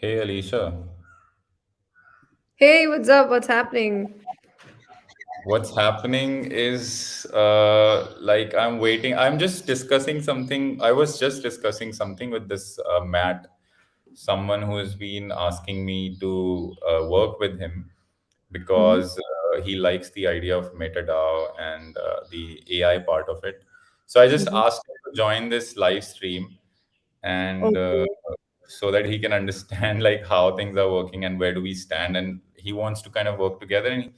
Hey Alicia, Hey, what's up? What's happening? what's happening is like I'm waiting. I'm just discussing something. I was just discussing something with this Matt, someone who has been asking me to work with him Hmm. because he likes the idea of MetaDAO and the AI part of it. So I just Hmm. asked him to join this live stream and Okay. so that he can understand like how things are working and where do we stand, and he wants to kind of work together. And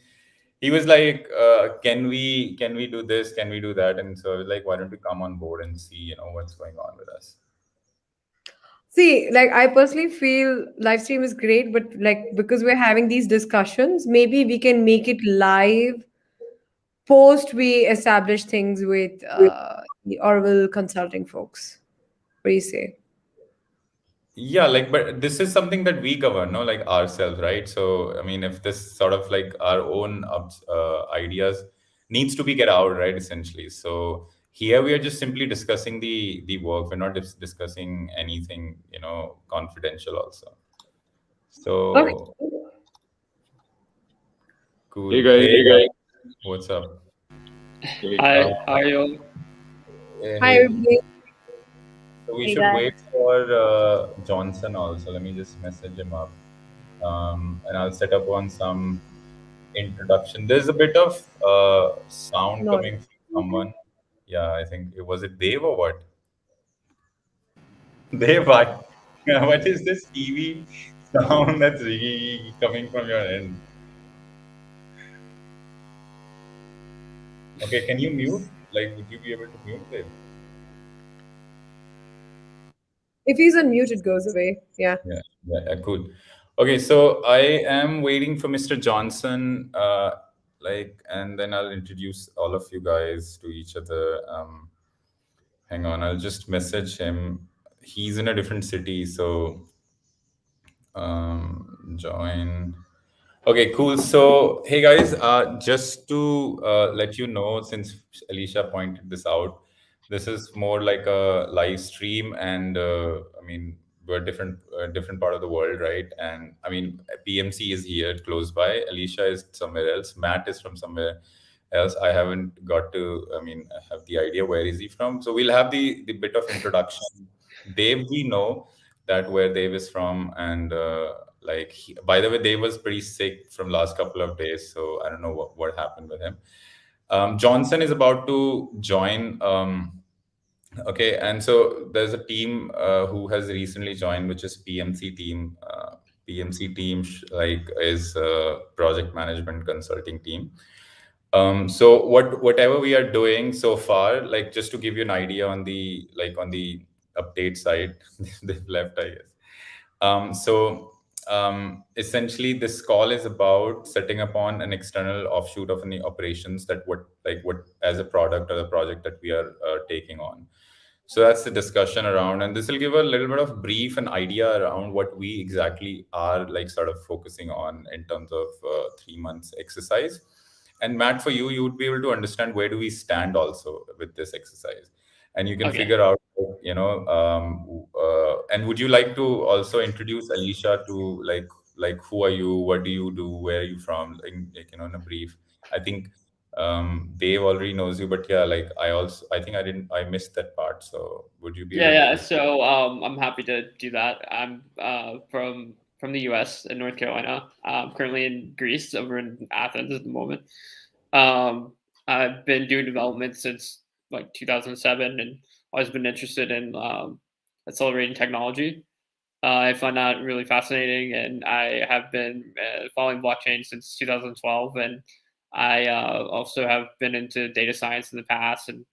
he was like, can we do this, can we do that? And so I was like, why don't you come on board and see, what's going on with us. See, like I personally feel live stream is great, but like because we're having these discussions, maybe we can make it live post we establish things with the Orville Consulting folks. What do you say? Yeah, like, but this is something that we govern, no, like ourselves, right? So I mean, if this sort of like our own ideas needs to be get out, right, essentially. So here we are just simply discussing the work. We're not discussing anything, confidential also. Okay. So Hey cool. guys, Hey guys, what's up? uh, hi, how are you? Hi, hey, everybody. so we Hey should guys. wait for Johnson also. Let me just message him up, and I'll set up on some introduction. There's a bit of sound No. coming from someone. Yeah, I think it was it Dave or what? Dave, what? What is this TV sound that's coming from your end? Okay, can you mute? Like, would you be able to mute Dave? If he's on mute, it goes away. Yeah. Yeah, cool. Okay, so I am waiting for Mr. Johnson, and then I'll introduce all of you guys to each other. Hang on, I'll just message him. He's in a different city, so join. Okay, cool. So, hey guys, just to let you know, since Alicia pointed this out, this is more like a live stream, and I mean, we're different part of the world, right? And I mean, PMC is here close by. Alicia is somewhere else. Matt is from somewhere else. I haven't got to. I mean, I have the idea where is he from. So we'll have the bit of introduction. Dave, we know that where Dave is from, and by the way, Dave was pretty sick from last couple of days, so I don't know what happened with him. Johnson is about to join. Okay, and so there's a team who has recently joined, which is PMC team. PMC team is project management consulting team. So whatever we are doing so far, like just to give you an idea on the update side, they've left, I guess. Essentially, this call is about setting upon an external offshoot of any operations that what as a product or the project that we are taking on. So that's the discussion around, and this will give a little bit of brief and idea around what we exactly are like sort of focusing on in terms of 3 months exercise. And Matt, for you, you would be able to understand where do we stand also with this exercise, and you can Okay. figure out, and would you like to also introduce Alicia to like who are you, what do you do, where are you from, in a brief. I think Dave already knows you, but yeah, like I think I missed that part. So would you be Yeah, able to yeah. just So I'm happy to do that. I'm from the U.S. in North Carolina. I'm currently in Greece, over in Athens at the moment. Um, I've been doing development since like 2007, and always been interested in accelerating technology. I find that really fascinating, and I have been following blockchain since 2012, and I also have been into data science in the past, and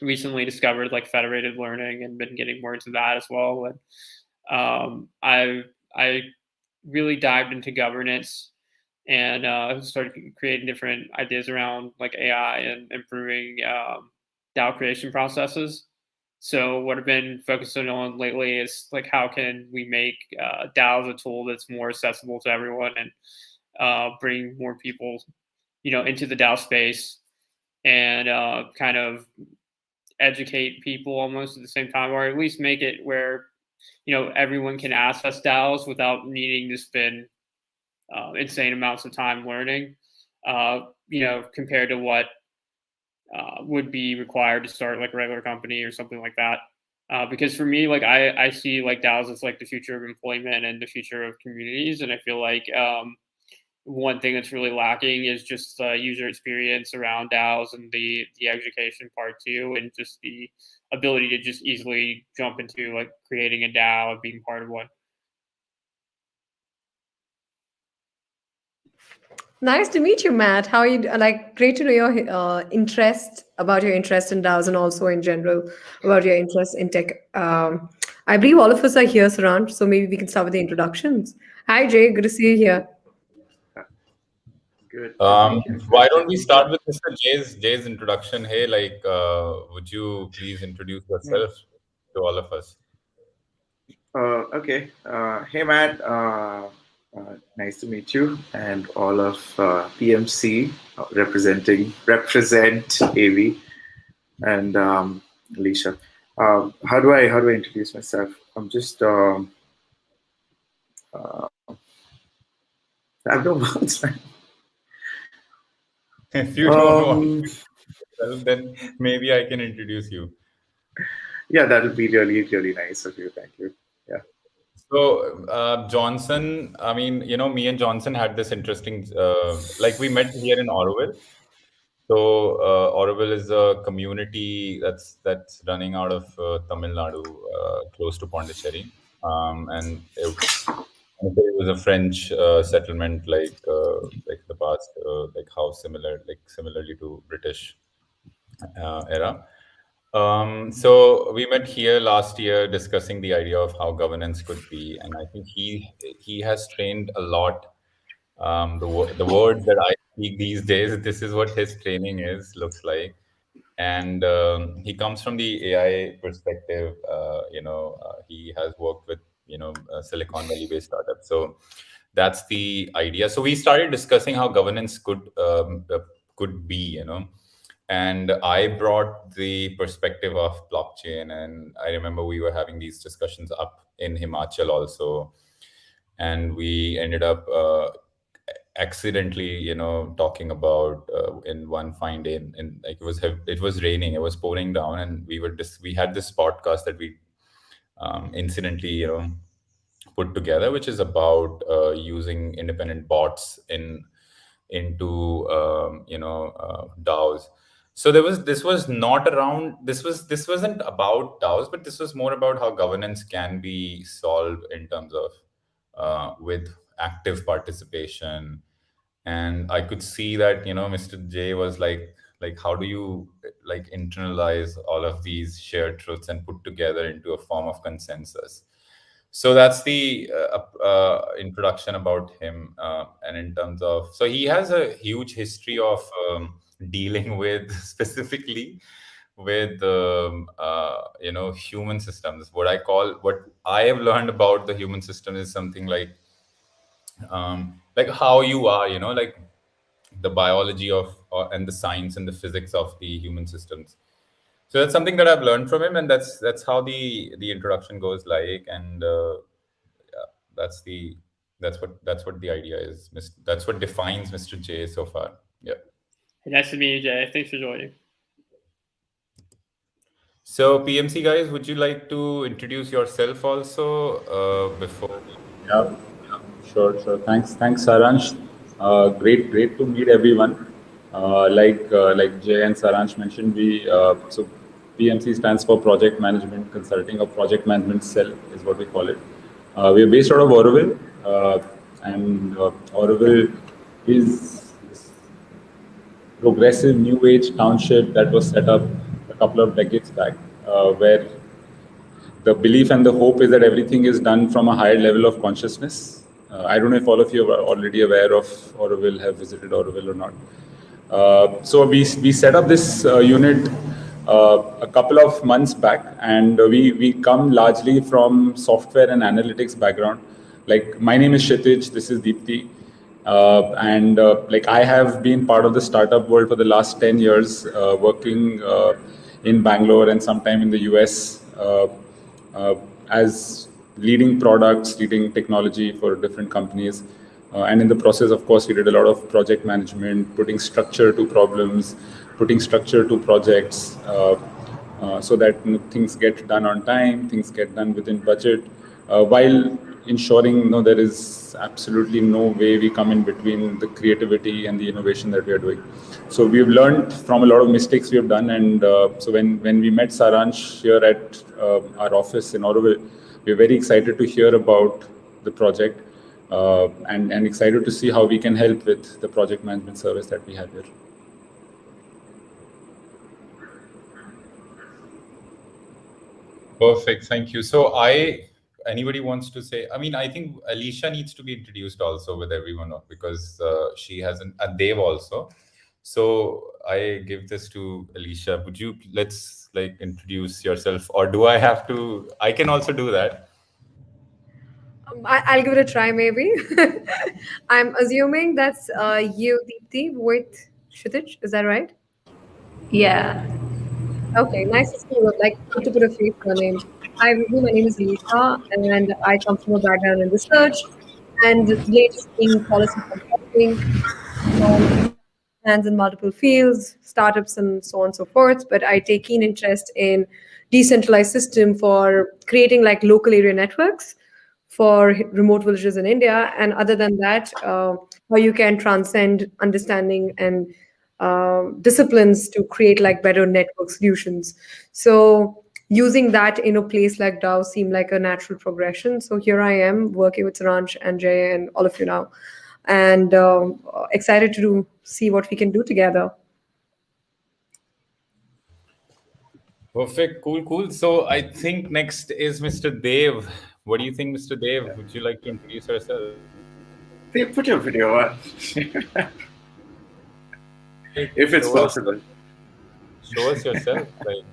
recently discovered like federated learning and been getting more into that as well. And I really dived into governance and started creating different ideas around like AI and improving DAO creation processes. So what I've been focusing on lately is like how can we make DAOs a tool that's more accessible to everyone and bring more people, into the DAO space and kind of educate people almost at the same time, or at least make it where everyone can access DAOs without needing to spend insane amounts of time learning, compared to what would be required to start like a regular company or something like that. Because for me, like I see like DAOs as like the future of employment and the future of communities, and I feel like one thing that's really lacking is just the user experience around DAOs and the education part too, and just the ability to just easily jump into like creating a DAO and being part of one. Nice to meet you, Matt. How are you? Like, great to know your your interest in DAOs and also in general about your interest in tech. I believe all of us are here, Saransh, so maybe we can start with the introductions. Hi, Jay. Good to see you here. Good. Um, Thank you. why don't we start with Mr. Jay's introduction? Hey, would you please introduce Yeah. yourself to all of us? Okay. Hey, Matt. Nice to meet you and all of PMC represent AV and Alicia. How do I introduce myself? I'm just I have no words. If you don't want to, then maybe I can introduce you. Yeah, that would be really really nice of you. Thank you. Yeah. So, Johnson, I mean, me and Johnson had this interesting, like we met here in Oroville. So, Oroville is a community that's running out of Tamil Nadu, close to Pondicherry, and it was a French settlement, like the past, like how similarly to British era. So we met here last year discussing the idea of how governance could be, and I think he has trained a lot. The words that I speak these days, this is what his training looks like, and he comes from the AI perspective. He has worked with Silicon Valley based startups, so that's the idea. So we started discussing how governance could be, and I brought the perspective of blockchain, and I remember we were having these discussions up in Himachal also, and we ended up accidentally, talking about in one fine day, in like it was raining, it was pouring down, and we had this podcast that we incidentally, put together, which is about using independent bots into DAOs. So this was not around this wasn't about DAOs, but this was more about how governance can be solved in terms of with active participation. And I could see that Mr. J was like how do you like internalize all of these shared truths and put together into a form of consensus. So that's the introduction about him. And in terms of, so he has a huge history of dealing with specifically with human systems. What I have learned about the human system is something like how you are, like the biology of and the science and the physics of the human systems. So that's something that I've learned from him, and that's how the introduction goes like. And yeah, that's what the idea is. That's what defines Mr. J so far. Yeah. Nice to meet you, Jay. Thanks for joining. So PMC guys, would you like to introduce yourself also before? Yeah, sure. Thanks, Saransh. Great to meet everyone. Like Jay and Saransh mentioned, so PMC stands for Project Management Consulting, or Project Management Cell is what we call it. We are based out of Oroville, and Oroville is this progressive new age township that was set up a couple of decades back, where the belief and the hope is that everything is done from a higher level of consciousness. I don't know if all of you are already aware of Oroville, have visited Oroville or not. So we set up this unit a couple of months back, and we come largely from software and analytics background. Like, my name is Kshitij, this is Deepti. And like, I have been part of the startup world for the last 10 years, working in Bangalore and sometime in the US, as leading products, leading technology for different companies. And in the process, of course, we did a lot of project management, putting structure to problems, putting structure to projects, so that things get done on time, things get done within budget, while ensuring there is absolutely no way we come in between the creativity and the innovation that we are doing. So we've learned from a lot of mistakes we have done, and so when we met Saransh here at our office in Auroville, we're very excited to hear about the project, and excited to see how we can help with the project management service that we have here. Perfect. Thank you. So anybody wants to say, I mean, I think Alicia needs to be introduced also with everyone because she hasn't, and Dave also. So I give this to Alicia. Would you, let's like introduce yourself, or do I have to? I can also do that. I'll give it a try, maybe. I'm assuming that's you, Deepthi, with Kshitij. Is that right? Yeah. Okay, nice to see you. Like, good to put a face to a name. Hi, everyone. My name is Lisa, and I come from a background in research and latest in policy consulting. Hands in multiple fields, startups, and so on and so forth. But I take keen interest in decentralized system for creating like local area networks for remote villages in India. And other than that, how you can transcend understanding and disciplines to create like better network solutions. So using that in a place like DAO seemed like a natural progression. So here I am working with Saransh and Jay and all of you now, and excited to see what we can do together. Perfect. Cool. Cool. So I think next is Mr. Dev. What do you think, Mr. Dev? Would you like to introduce yourself? They put your video on. Like, If it's show us- possible. Show us yourself. Like,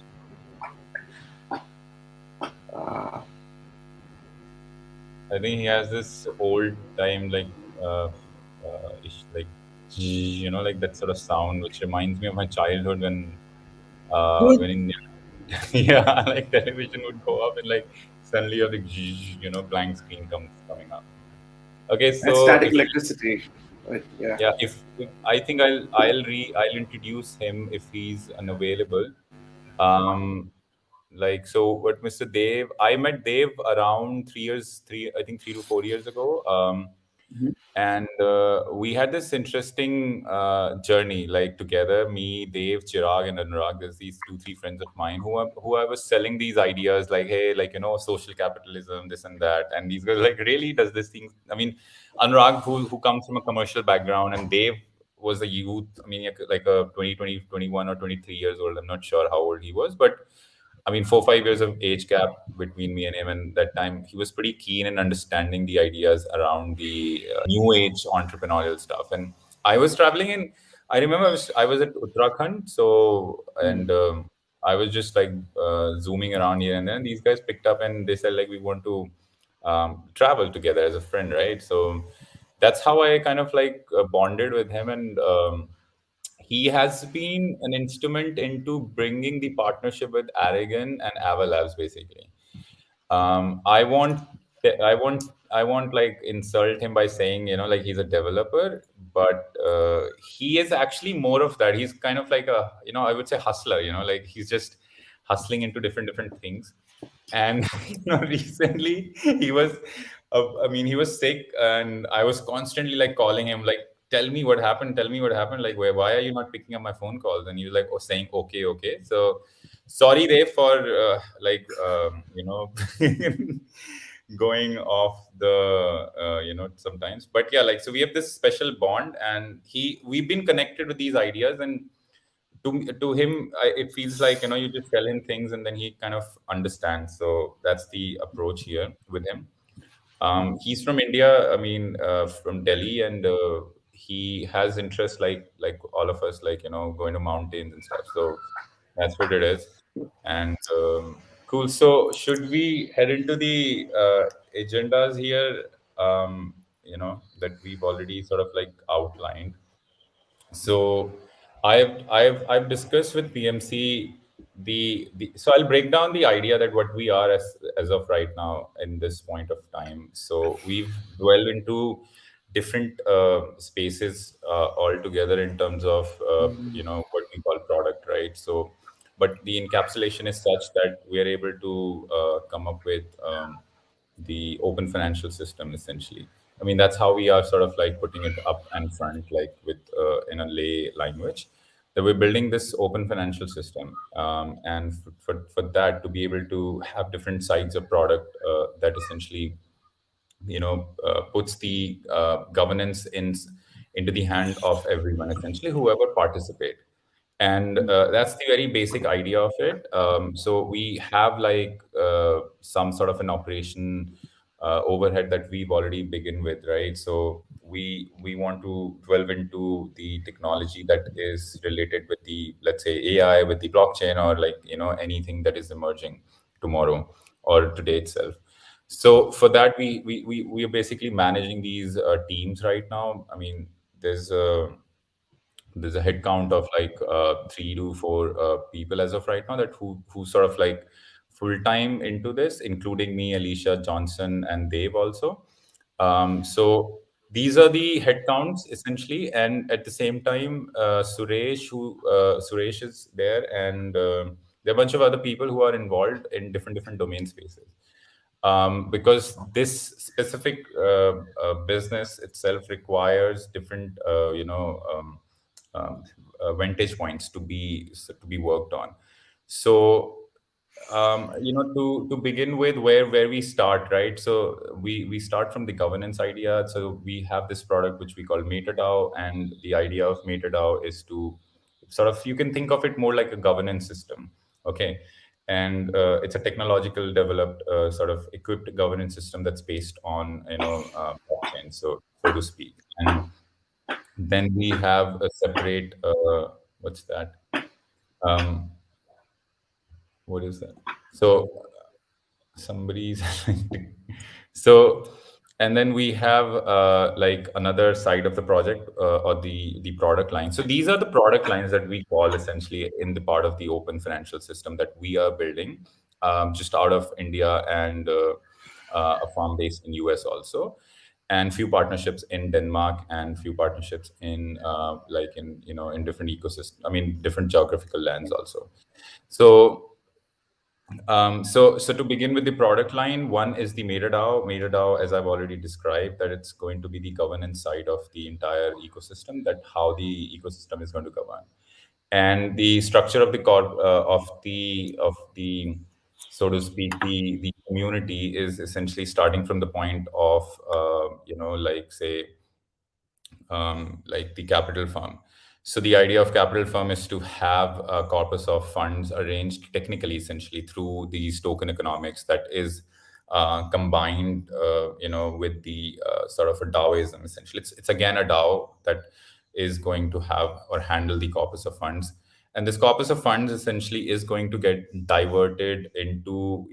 Uh, I think he has this old time like like that sort of sound, which reminds me of my childhood when in yeah, like television would go up and like suddenly a big blank screen comes coming up. Okay, and so static if electricity. But yeah. yeah, if I think I'll introduce him if he's unavailable. Um, like so, what Mr. Dev, I met Dev around 3 years, I think 3 to 4 years ago. Mhm. And we had this interesting journey, like together, me, Dave, Chirag, and Anurag. There's these two, three friends of mine who I was selling these ideas, like, hey, like social capitalism, this and that. And these guys like, really, does this thing? I mean, Anurag, who comes from a commercial background, and Dave was a youth. I mean, like a 21 or 23 years old. I'm not sure how old he was, but I mean, 4 5 years of age gap between me and him. And that time, he was pretty keen in understanding the ideas around the new age entrepreneurial stuff. And I was traveling in. I remember I was at Uttarakhand, so and I was just like zooming around here and then. These guys picked up and they said like we want to travel together as a friend, right? So that's how I kind of like bonded with him, and he has been an instrument into bringing the partnership with Aragon and Ava Labs, basically. I won't like insult him by saying like he's a developer, but he is actually more of that. He's kind of like a I would say hustler. Like he's just hustling into different things. And recently he was, I mean, he was sick, and I was constantly like calling him, like, "Tell me what happened. Tell me what happened. Like, why are you not picking up my phone calls?" And he was like, "Oh, saying okay, okay." So sorry, Dave, for going off the sometimes. But yeah, like so we have this special bond, and we've been connected with these ideas, and to him it feels like you just tell him things and then he kind of understands. So that's the approach here with him. He's from India, I mean, from Delhi, and he has interest like all of us, like going to mountains and stuff. So that's what it is. And cool. So should we head into the agendas here? That we've already sort of like outlined. So I've discussed with PMC so I'll break down the idea that what we are as of right now in this point of time. So we've dwelled into different spaces altogether in terms of what we call product, right? So, but the encapsulation is such that we are able to come up with the open financial system essentially. I mean, that's how we are sort of like putting it up and front, like with in a lay language, that we're building this open financial system, and for that to be able to have different sides of product that essentially puts the governance into the hand of everyone, essentially whoever participate. And that's the very basic idea of it. So we have like some sort of an operation overhead that we've already begin with, right? So we want to delve into the technology that is related with the, let's say, AI, with the blockchain, or like anything that is emerging tomorrow or today itself. So for that, we are basically managing these teams right now. I mean, there's a there's a head count of like 3 to 4 people as of right now, that who sort of like full time into this, including me, Alicia, Johnson, and Dave also. So these are the head counts essentially, and at the same time, Suresh is there, and there are a bunch of other people who are involved in different domain spaces, because this specific business itself requires different um, vantage points to be worked on. So to begin with, where we start, right? So we start from the governance idea. So we have this product which we call MetaDAO, and the idea of MetaDAO is to sort of, you can think of it more like a governance system, okay? And it's a technological developed sort of equipped governance system that's based on blockchain, so to speak. And then we have a separate what's that? Um, what is that? So somebody's so, and then we have like another side of the project, or the product line. So these are the product lines that we call essentially in the part of the open financial system that we are building, just out of India, and a farm based in US also, and few partnerships in Denmark, and few partnerships in like in in different ecosystem, I mean different geographical lands also. So so to begin with the product line, one is the MetaDAO. MetaDAO, as I've already described, that it's going to be the governance side of the entire ecosystem, that how the ecosystem is going to govern, and the structure of the so to speak, the community is essentially starting from the point of like say like the capital firm. So the idea of capital firm is to have a corpus of funds arranged technically, essentially through these token economics that is combined, with the sort of a Daoism. Essentially, it's again a Dao that is going to have or handle the corpus of funds, and this corpus of funds essentially is going to get diverted into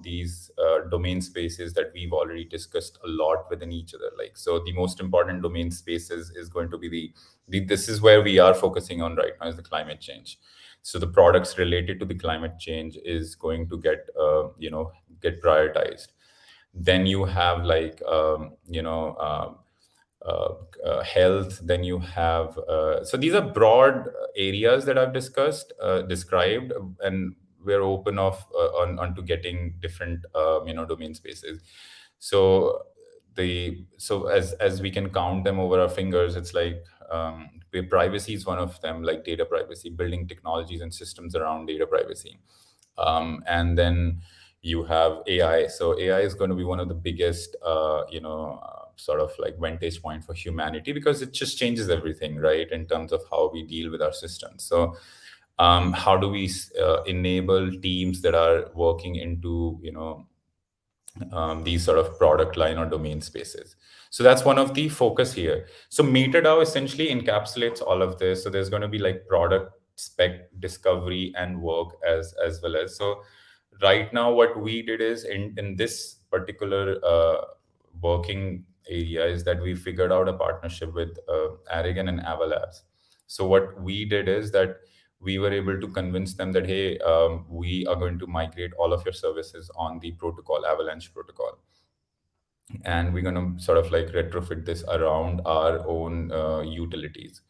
these domain spaces that we've already discussed a lot within each other. Like, so the most important domain spaces is going to be this is where we are focusing on right now, is the climate change. So the products related to the climate change is going to get prioritized. Then you have like uh, health. Then you have so these are broad areas that I've described, and we're open of onto getting different domain spaces. So as we can count them over our fingers, it's like privacy is one of them, like data privacy, building technologies and systems around data privacy. And then you have AI. So AI is going to be one of the biggest, sort of like vantage point for humanity, because it just changes everything, right, in terms of how we deal with our systems. So how do we enable teams that are working into these sort of product line or domain spaces? So that's one of the focus here. So MetaDAO essentially encapsulates all of this. So there's going to be like product spec discovery and work as well as. So right now what we did is in this particular working area is that we figured out a partnership with Aragon and Avalabs. So what we did is that we were able to convince them that, hey, we are going to migrate all of your services on the protocol, Avalanche protocol, and we're going to sort of like retrofit this around our own utilities.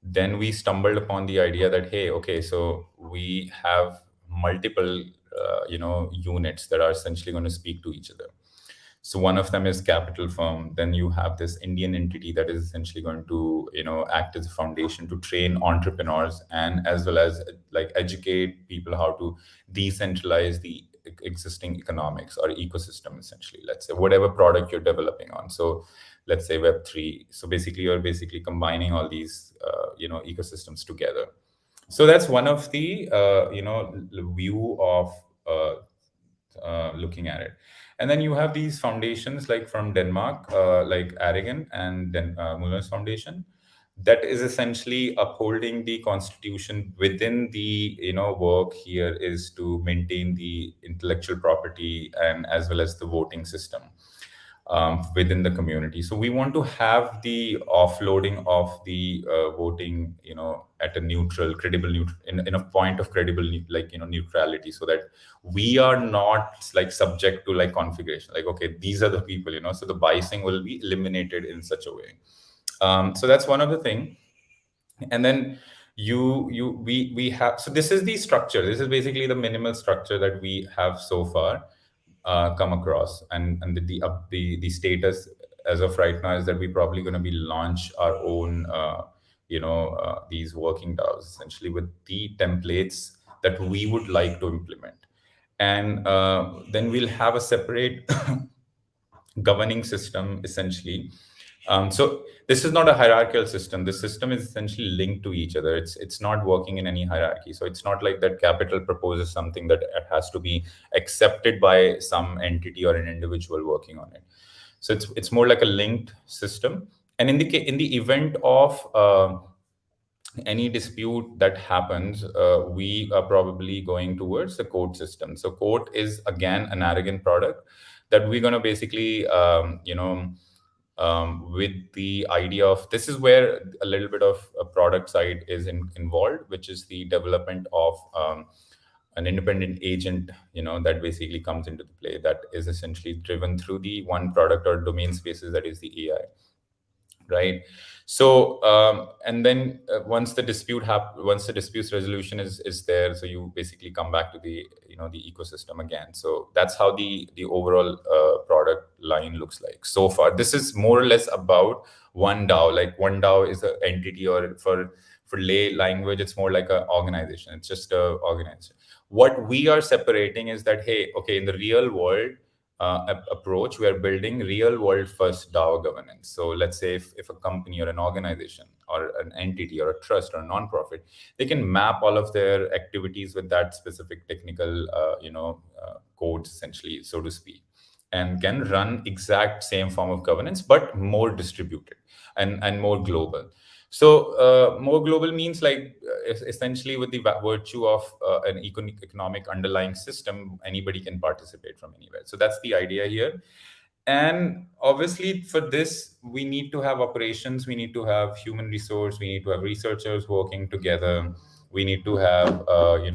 Then we stumbled upon the idea that, hey, okay, so we have multiple units that are essentially going to speak to each other. So one of them is capital firm. Then you have this Indian entity that is essentially going to, act as a foundation to train entrepreneurs, and as well as like educate people how to decentralize the existing economics or ecosystem, essentially. Let's say whatever product you're developing on. So let's say Web3. So basically, you're basically combining all these, ecosystems together. So that's one of the, view of looking at it. And then you have these foundations like from Denmark, like Aragon and then Muller's Foundation, that is essentially upholding the constitution. Within the work here is to maintain the intellectual property and as well as the voting system within the community. So we want to have the offloading of the voting, at a neutral, credible, in a point of credible, like neutrality, so that we are not like subject to like configuration. Like, okay, these are the people, so the biasing will be eliminated in such a way. So that's one of the thing. And then we have, so this is the structure. This is basically the minimal structure that we have so far come across, and the status as of right now is that we're probably going to be launch our own these working DAOs, essentially with the templates that we would like to implement. And then we'll have a separate governing system, essentially. So this is not a hierarchical system. This system is essentially linked to each other. It's not working in any hierarchy. So it's not like that capital proposes something that it has to be accepted by some entity or an individual working on it. So it's more like a linked system. And in the event of any dispute that happens, we are probably going towards the court system. So court is again an arrogant product that we're going to basically, with the idea of, this is where a little bit of a product side is involved, which is the development of an independent agent, that basically comes into the play, that is essentially driven through the one product or domain spaces, that is the AI, right? So and then once the disputes resolution is there, so you basically come back to the the ecosystem again. So that's how the overall product line looks like so far. This is more or less about one DAO. Like one DAO is an entity, or for lay language, it's more like an organization. It's just a organization. What we are separating is that, hey, okay, in the real world approach, we are building real world first DAO governance. So let's say if a company or an organization or an entity or a trust or a nonprofit, they can map all of their activities with that specific technical, codes, essentially, so to speak, and can run exact same form of governance, but more distributed and more global. So more global means like essentially with the virtue of an economic underlying system, anybody can participate from anywhere. So that's the idea here. And obviously for this, we need to have operations, we need to have human resource, we need to have researchers working together, we need to have, sorry,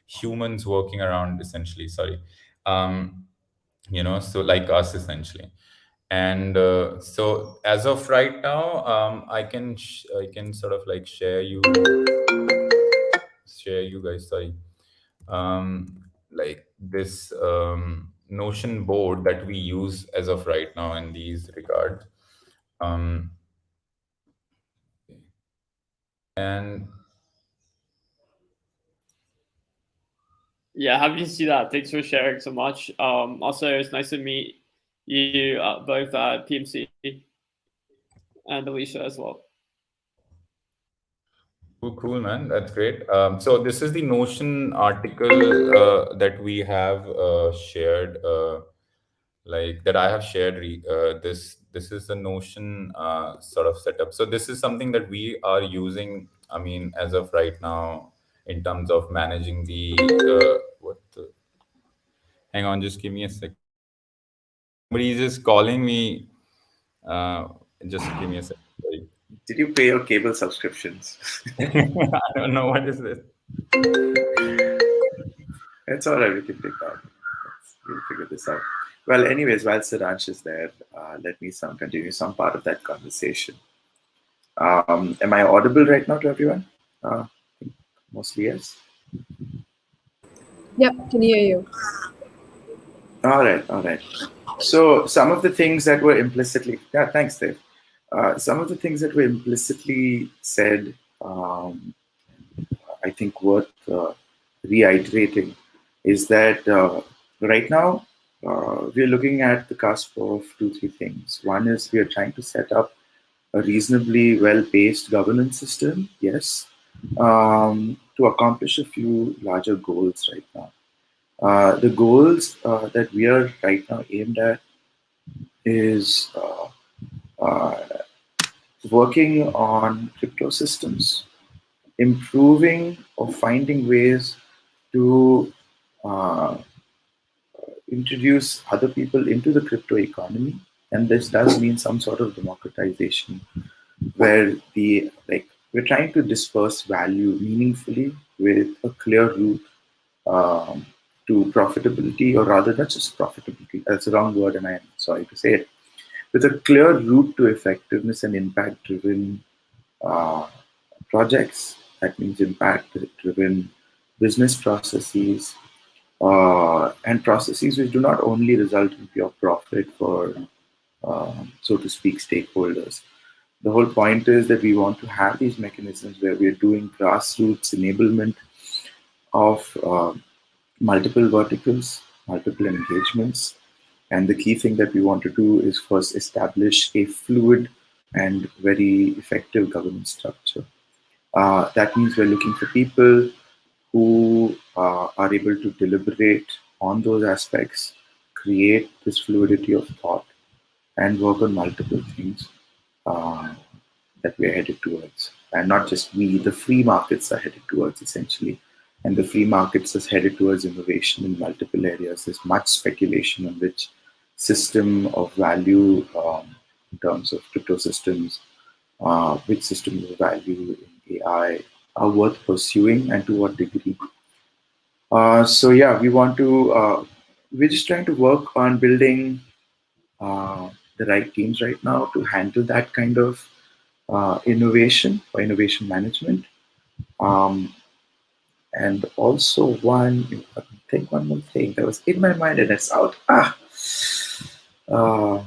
humans working around, essentially, sorry. So like us, essentially. And so as of right now, I can sort of like share you guys, sorry, like this notion board that we use as of right now in these regards. um, and Yeah, happy to see that. Thanks for sharing so much. Also, it's nice to meet you both at PMC and Alicia as well. cool, man, that's great. So this is the Notion article that we have shared, like that I have shared. This is the Notion sort of setup. So this is something that we are using, I mean, as of right now, in terms of managing the hang on, just give me a sec. Somebody is just calling me. Uh, just give me a sec. Sorry. Did you pay your cable subscriptions? I don't know what is this. It's all right. We can take that. We'll figure this out. Well, anyways, while Siransh is there, let me continue some part of that conversation. Am I audible right now to everyone? Mostly yes. Yep, can hear you. All right, all right. So some of the things that were implicitly, yeah, thanks, Dave. Some of the things that were implicitly said, I think worth reiterating, is that right now we're looking at the cusp of two, three things. One is we are trying to set up a reasonably well-paced governance system, yes, to accomplish a few larger goals right now. The goals that we are right now aimed at is uh, working on crypto systems, improving or finding ways to uh, introduce other people into the crypto economy. And this does mean some sort of democratization where we're trying to disperse value meaningfully with a clear route to profitability, or rather not just profitability, that's the wrong word and I'm sorry to say it, with a clear route to effectiveness and impact driven uh, projects. That means impact driven business processes, and processes which do not only result in pure profit for, so to speak, stakeholders. The whole point is that we want to have these mechanisms where we're doing grassroots enablement of multiple verticals, multiple engagements. And the key thing that we want to do is first establish a fluid and very effective governance structure. That means we're looking for people who are able to deliberate on those aspects, create this fluidity of thought, and work on multiple things uh, that we're headed towards. And not just we, the free markets are headed towards essentially. And the free markets is headed towards innovation in multiple areas. There's much speculation on which system of value in terms of crypto systems, which systems of value in AI are worth pursuing and to what degree. So yeah, we're just trying to work on building the right teams right now to handle that kind of innovation or innovation management. Um, and also I think one more thing that was in my mind and it's out. Um,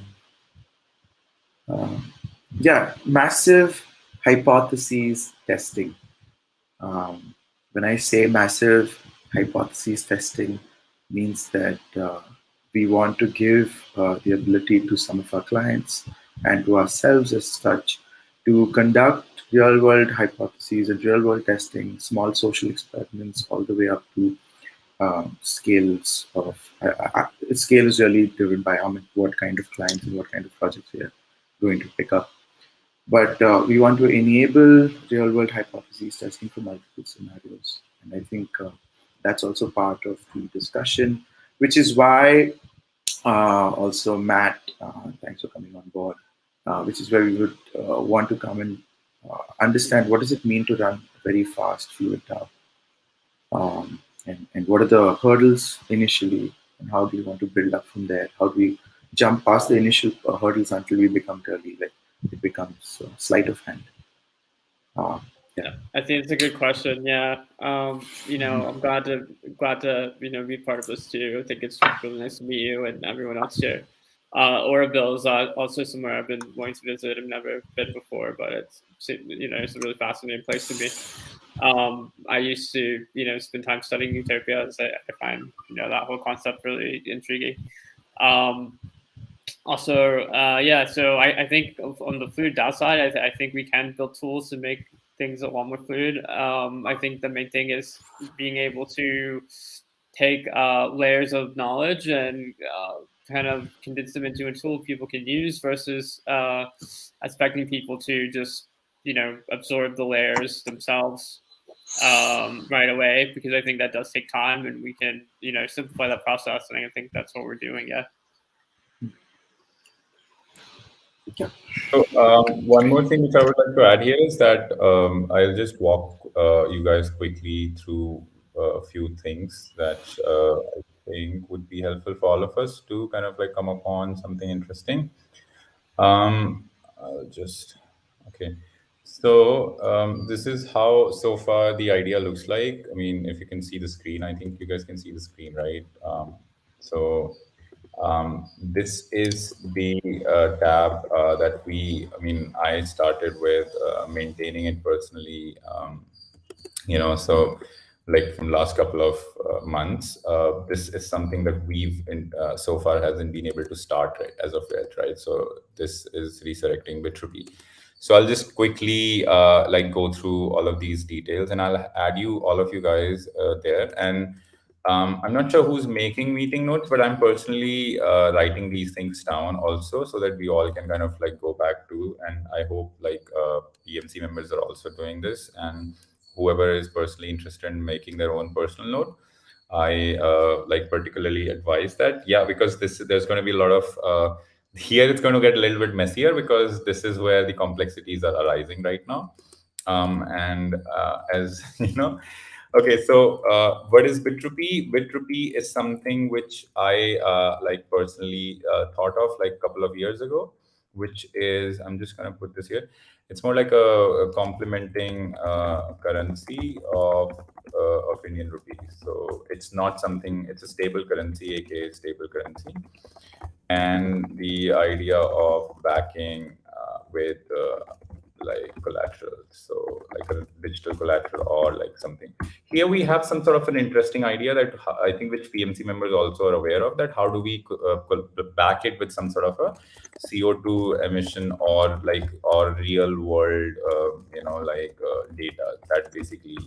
yeah, massive hypotheses testing. Um, when I say massive hypotheses testing, means that we want to give the ability to some of our clients and to ourselves as such to conduct real world hypotheses and real world testing, small social experiments, all the way up to scales of scale is really driven by what kind of clients and what kind of projects we are going to pick up. But we want to enable real world hypotheses testing for multiple scenarios. And I think that's also part of the discussion, which is why also Matt, thanks for coming on board, which is where we would want to come and understand what does it mean to run a very fast, fluid DAO, and what are the hurdles initially, and how do you want to build up from there? How do we jump past the initial hurdles until we become really like it becomes sleight of hand? Yeah. I think it's a good question. Yeah, I'm glad to be part of this too. I think it's really nice to meet you and everyone else here. Oroville is also somewhere I've been wanting to visit. I've never been before, but it's a really fascinating place to be. I used to spend time studying utopia, as I find that whole concept really intriguing. Also, so I think on the fluid DAO side, I think we can build tools to make things a lot more fluid. I think the main thing is being able to take layers of knowledge and kind of condense them into a tool people can use versus expecting people to just absorb the layers themselves right away, because I think that does take time, and we can simplify that process, and I think that's what we're doing. Yeah. So, one more thing which I would like to add here is that I'll just walk you guys quickly through a few things that I think would be helpful for all of us to kind of like come upon something interesting. I'll just okay. So this is how so far the idea looks like. I mean, if you can see the screen, I think you guys can see the screen, right? So this is the tab that I mean, I started with maintaining it personally. So like from last couple of months, this is something that so far hasn't been able to start right as of yet, right? So this is resurrecting Bitruby. So I'll just quickly like go through all of these details, and I'll add you all of you guys there. And I'm not sure who's making meeting notes, but I'm personally writing these things down also, so that we all can kind of like go back to. And I hope like PMC members are also doing this, and whoever is personally interested in making their own personal note, I like particularly advise that. Yeah, because this there's going to be a lot of here it's going to get a little bit messier because this is where the complexities are arising right now. And as you know, okay, so what is Bitrupee? Bitrupee is something which I like personally thought of like a couple of years ago, which is I'm just going to put this here. It's more like a complementing currency of Indian rupees. So it's not something. It's a stable currency, aka stable currency, and the idea of backing with like collateral, so like a digital collateral or like something. Here we have some sort of an interesting idea that I think which PMC members also are aware of, that how do we back it with some sort of a CO2 emission or like or real world like data that basically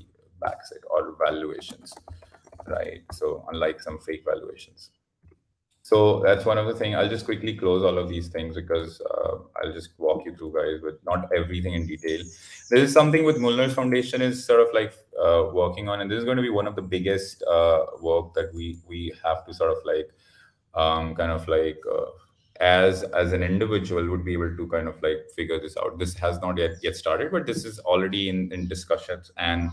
backs it, or valuations, right? So unlike some fake valuations. So that's one of the things. I'll just quickly close all of these things because I'll just walk you through, guys, with not everything in detail. This is something with Mullner's Foundation is sort of like working on, and this is going to be one of the biggest work that we have to sort of like kind of like as an individual would be able to kind of like figure this out. This has not yet started, but this is already in discussions, and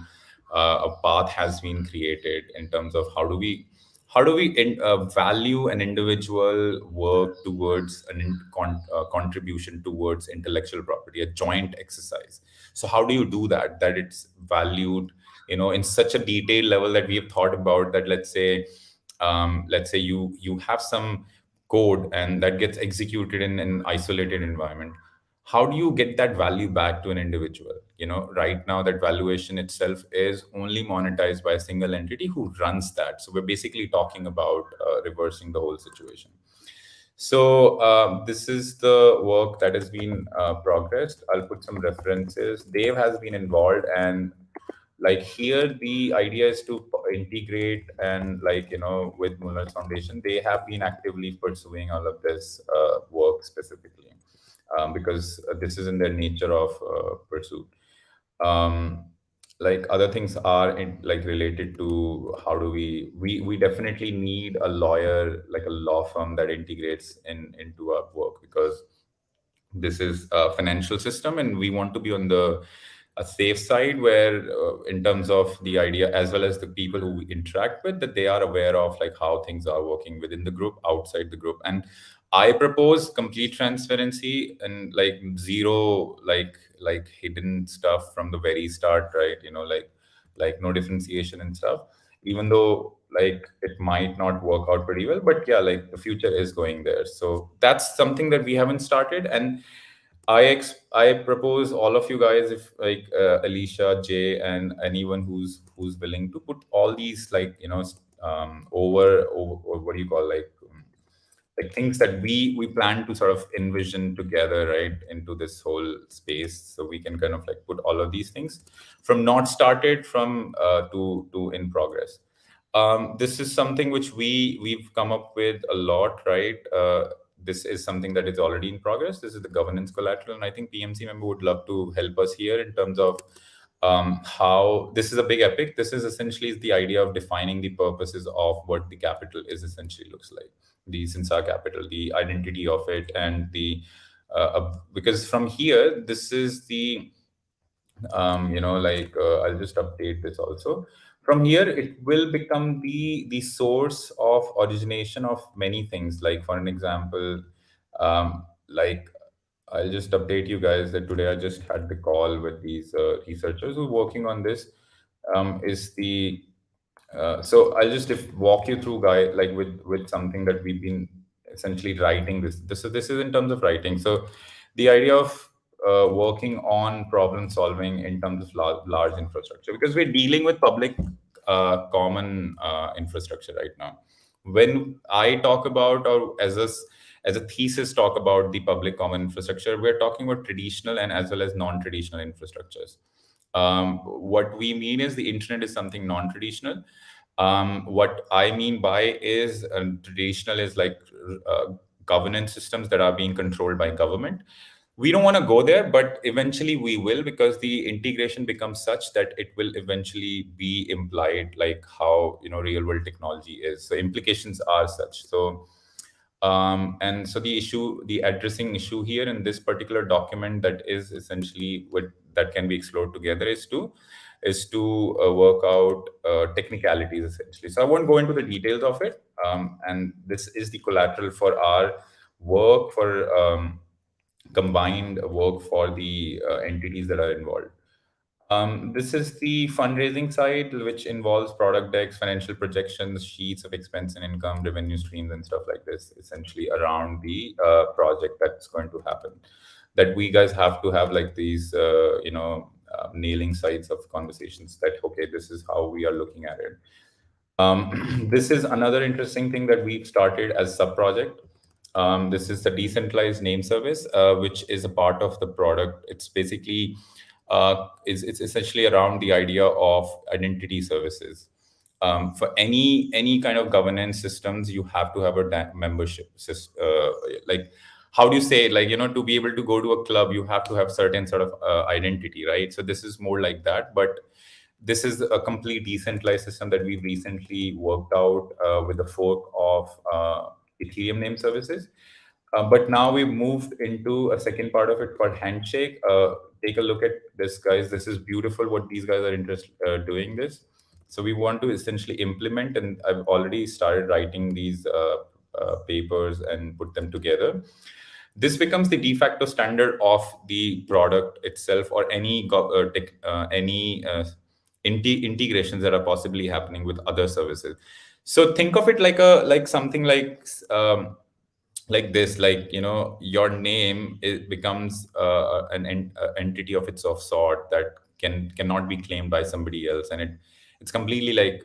a path has been created in terms of how do we value an individual work towards contribution towards intellectual property, a joint exercise. So how do you do that, that it's valued in such a detailed level that we have thought about that? Let's say you have some code and that gets executed in an isolated environment. How do you get that value back to an individual? Right now that valuation itself is only monetized by a single entity who runs that. So we're basically talking about reversing the whole situation. So this is the work that has been progressed. I'll put some references. Dave has been involved, and like here the idea is to integrate, and like with Muller Foundation, they have been actively pursuing all of this work specifically, because this is in their nature of pursuit. um, like other things are like related to how do we definitely need a lawyer, like a law firm that integrates into our work, because this is a financial system and we want to be on the a safe side, where in terms of the idea as well as the people who we interact with, that they are aware of like how things are working within the group, outside the group. And I propose complete transparency and like zero like hidden stuff from the very start, right? Like no differentiation and stuff, even though like it might not work out pretty well, but yeah, like the future is going there. So that's something that we haven't started. And I propose all of you guys, if like Alicia, Jay, and anyone who's willing to put all these like over or what do you call like things that we plan to sort of envision together, right, into this whole space, so we can kind of like put all of these things from not started from to in progress. This is something which we've come up with a lot, right? This is something that is already in progress. This is the governance collateral, and I think PMC member would love to help us here in terms of how this is a big epic. This is essentially the idea of defining the purposes of what the capital is essentially looks like, the Cynsar capital, the identity of it, and the because from here, this is the I'll just update this also. From here it will become the source of origination of many things, like for an example, like I'll just update you guys that today I just had the call with these researchers who are working on this. Is the So I'll just walk you through, guy, like with something that we've been essentially writing. This is in terms of writing. So the idea of working on problem solving in terms of large infrastructure, because we're dealing with public common infrastructure right now. When I talk about, or as a thesis talk about the public common infrastructure, we're talking about traditional and as well as non-traditional infrastructures. What we mean is the internet is something non-traditional. What I mean by is traditional is like governance systems that are being controlled by government. We don't want to go there, but eventually we will, because the integration becomes such that it will eventually be implied, like how real world technology is. So implications are such. And so the addressing issue here in this particular document, that is essentially what that can be explored together, is to work out technicalities essentially. So I won't go into the details of it. And this is the collateral for our work, for combined work for the entities that are involved. This is the fundraising side, which involves product decks, financial projections, sheets of expense and income, revenue streams, and stuff like this, essentially around the project that's going to happen. That we guys have to have like these, nailing sides of conversations that, okay, this is how we are looking at it. This is another interesting thing that we've started as sub-project. This is the decentralized name service, which is a part of the product. It's basically it's essentially around the idea of identity services. For any kind of governance systems, you have to have a membership system. Like, how do you say it? Like, to be able to go to a club, you have to have certain sort of identity, right? So this is more like that, but this is a complete decentralized system that we've recently worked out with the fork of Ethereum name services. But now we've moved into a second part of it called Handshake. Take a look at this, guys. This is beautiful what these guys are interested doing this. So we want to essentially implement, and I've already started writing these papers and put them together. This becomes the de facto standard of the product itself, or any integrations that are possibly happening with other services. So think of it like something like this, like your name, it becomes an entity of its of sort that cannot be claimed by somebody else, and it's completely like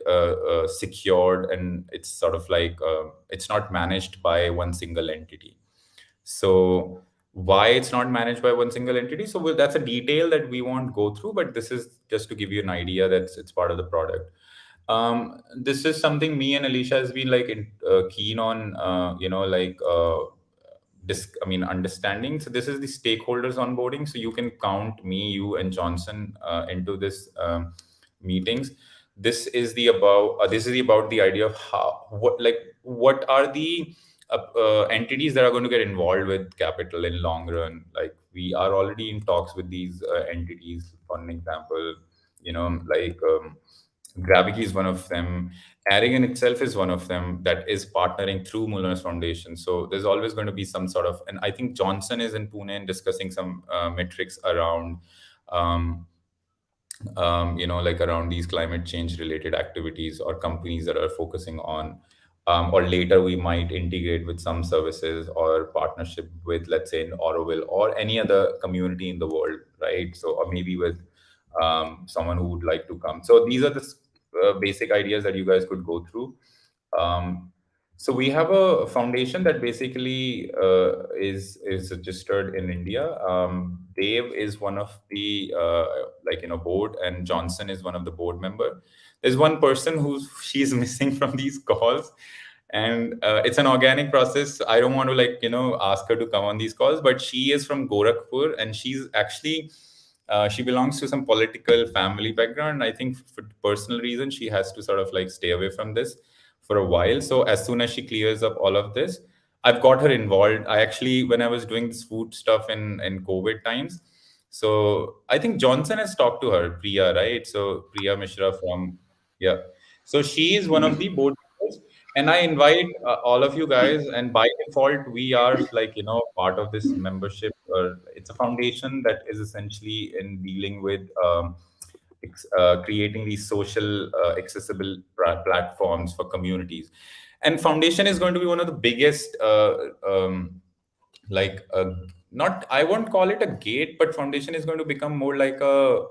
secured, and it's sort of like it's not managed by one single entity. So why it's not managed by one single entity? So that's a detail that we won't go through, but this is just to give you an idea that it's part of the product. This is something me and Alicia has been like keen on, understanding. So this is the stakeholders onboarding. So you can count me, you, and Johnson into this meetings. This is about the idea of what are the entities that are going to get involved with capital in long run. Like, we are already in talks with these entities. For an example, Gravity is one of them. Aragon itself is one of them that is partnering through Muller's Foundation. So there's always going to be some sort of, and I think Johnson is in Pune and discussing some metrics around, like around these climate change related activities or companies that are focusing on, or later we might integrate with some services or partnership with, let's say, in Oroville or any other community in the world, right? So, or maybe with someone who would like to come. So these are the basic ideas that you guys could go through. So we have a foundation that basically is registered in India. Dave is one of the board, and Johnson is one of the board member. There's one person who's she's missing from these calls, and it's an organic process. I don't want to ask her to come on these calls, but she is from Gorakhpur, and she's actually she belongs to some political family background. I think for personal reasons, she has to sort of like stay away from this for a while. So as soon as she clears up all of this, I've got her involved. I actually, when I was doing this food stuff in COVID times, so I think Johnson has talked to her, Priya, right? So Priya Mishra from, yeah. So she is one of the board members, and I invite all of you guys. And by default, we are like part of this membership. It's a foundation that is essentially in dealing with creating these social accessible platforms for communities. And foundation is going to be one of the biggest like not, I won't call it a gate, but foundation is going to become more like a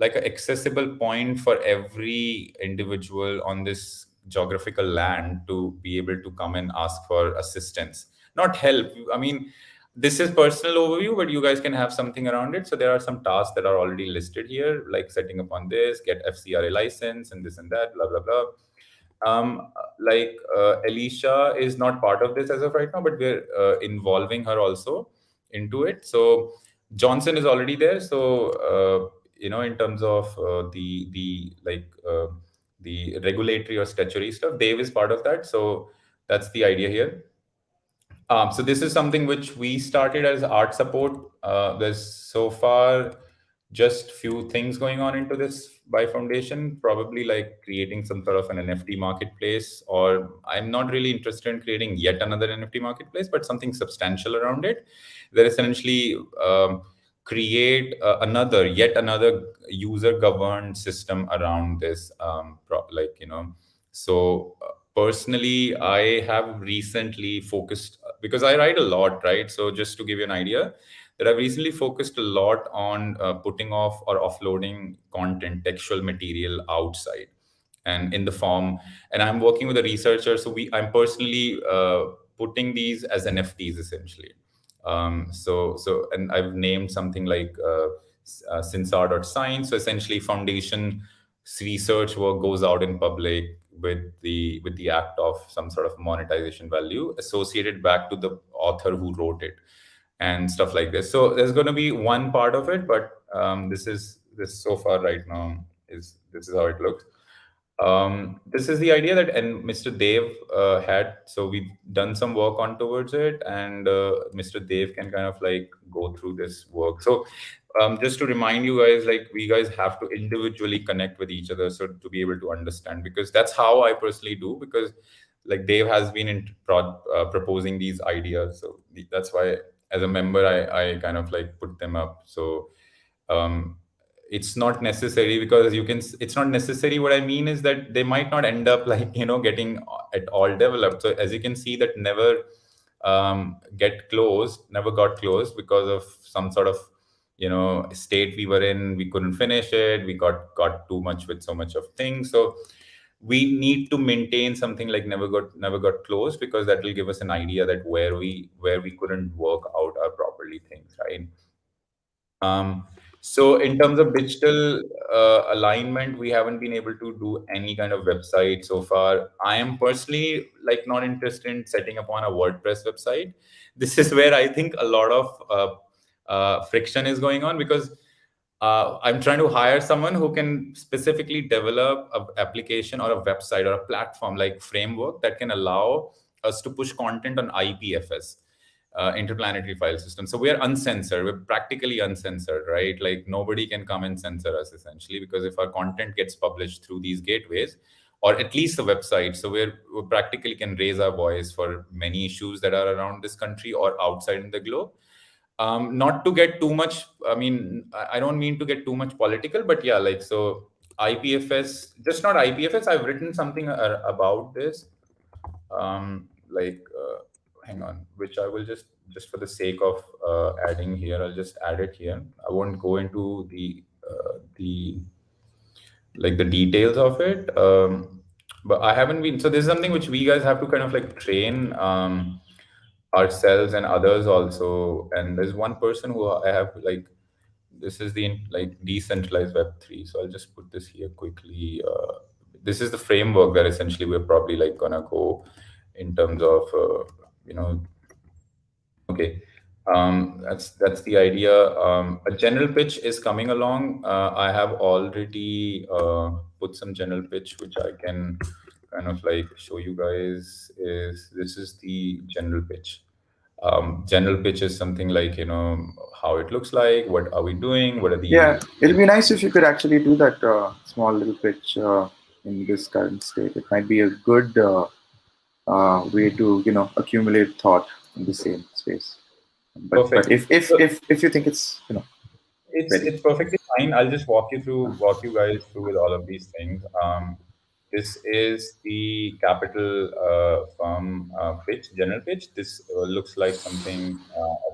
accessible point for every individual on this geographical land to be able to come and ask for assistance, not help. I mean, this is personal overview, but you guys can have something around it. So there are some tasks that are already listed here, like setting up on this, get FCRA license, and this and that, blah blah blah. Alicia is not part of this as of right now, but we're involving her also into it. So Johnson is already there. So in terms of the regulatory or statutory stuff, Dave is part of that. So that's the idea here. So this is something which we started as art support. There's so far just few things going on into this by foundation, probably like creating some sort of an NFT marketplace, or I'm not really interested in creating yet another NFT marketplace, but something substantial around it that essentially create yet another user governed system around this so personally, I have recently focused because I write a lot, right? So just to give you an idea, that I've recently focused a lot on putting off or offloading content, textual material outside and in the form. And I'm working with a researcher, so I'm personally putting these as NFTs essentially. And I've named something like Cynsar.science. So essentially, foundation research work goes out in public with the act of some sort of monetization value associated back to the author who wrote it and stuff like this. So there's going to be one part of it, but this so far right now is this is how it looks. This is the idea that and Mr. Dev had. So we've done some work on towards it, and Mr. Dev can kind of like go through this work. So just to remind you guys, like we guys have to individually connect with each other, so to be able to understand, because that's how I personally do. Because like Dave has been proposing these ideas, so that's why as a member I kind of like put them up. So um, it's not necessary, because it's not necessary. What I mean is that they might not end up like getting at all developed. So as you can see, that never got closed because of some sort of state we were in. We couldn't finish it. We got too much with so much of things. So we need to maintain something like never got closed, because that will give us an idea that where we couldn't work out our properly things, right? So in terms of digital alignment, we haven't been able to do any kind of website so far. I am personally like not interested in setting up on a WordPress website. This is where I think a lot of friction is going on, because I'm trying to hire someone who can specifically develop an application or a website or a platform like framework that can allow us to push content on IPFS, interplanetary file system. So we are uncensored. We're practically uncensored, right? Like nobody can come and censor us essentially, because if our content gets published through these gateways, or at least the website, so we practically can raise our voice for many issues that are around this country or outside in the globe. Not to get too much, I mean, I don't mean to get too much political, but yeah, like, so IPFS, just not IPFS, I've written something about this. Hang on, which I will just for the sake of adding here, I'll just add it here. I won't go into the like the details of it. But I haven't been, so this is something which we guys have to kind of like train ourselves and others also. And there's one person who I have like, this is the like decentralized Web3. So I'll just put this here quickly. This is the framework that essentially we're probably like gonna go in terms of okay. That's the idea. A general pitch is coming along. I have already put some general pitch which I can kind of like show you guys is this is the general pitch. General pitch is something like, how it looks like, what are we doing, what are Yeah, the it'll be nice if you could actually do that small little pitch in this current state. It might be a good way to accumulate thought in the same space. But perfect. So if you think it's ready. it's perfectly fine. I'll just walk you guys through with all of these things. This is the capital firm pitch, general pitch. This looks like something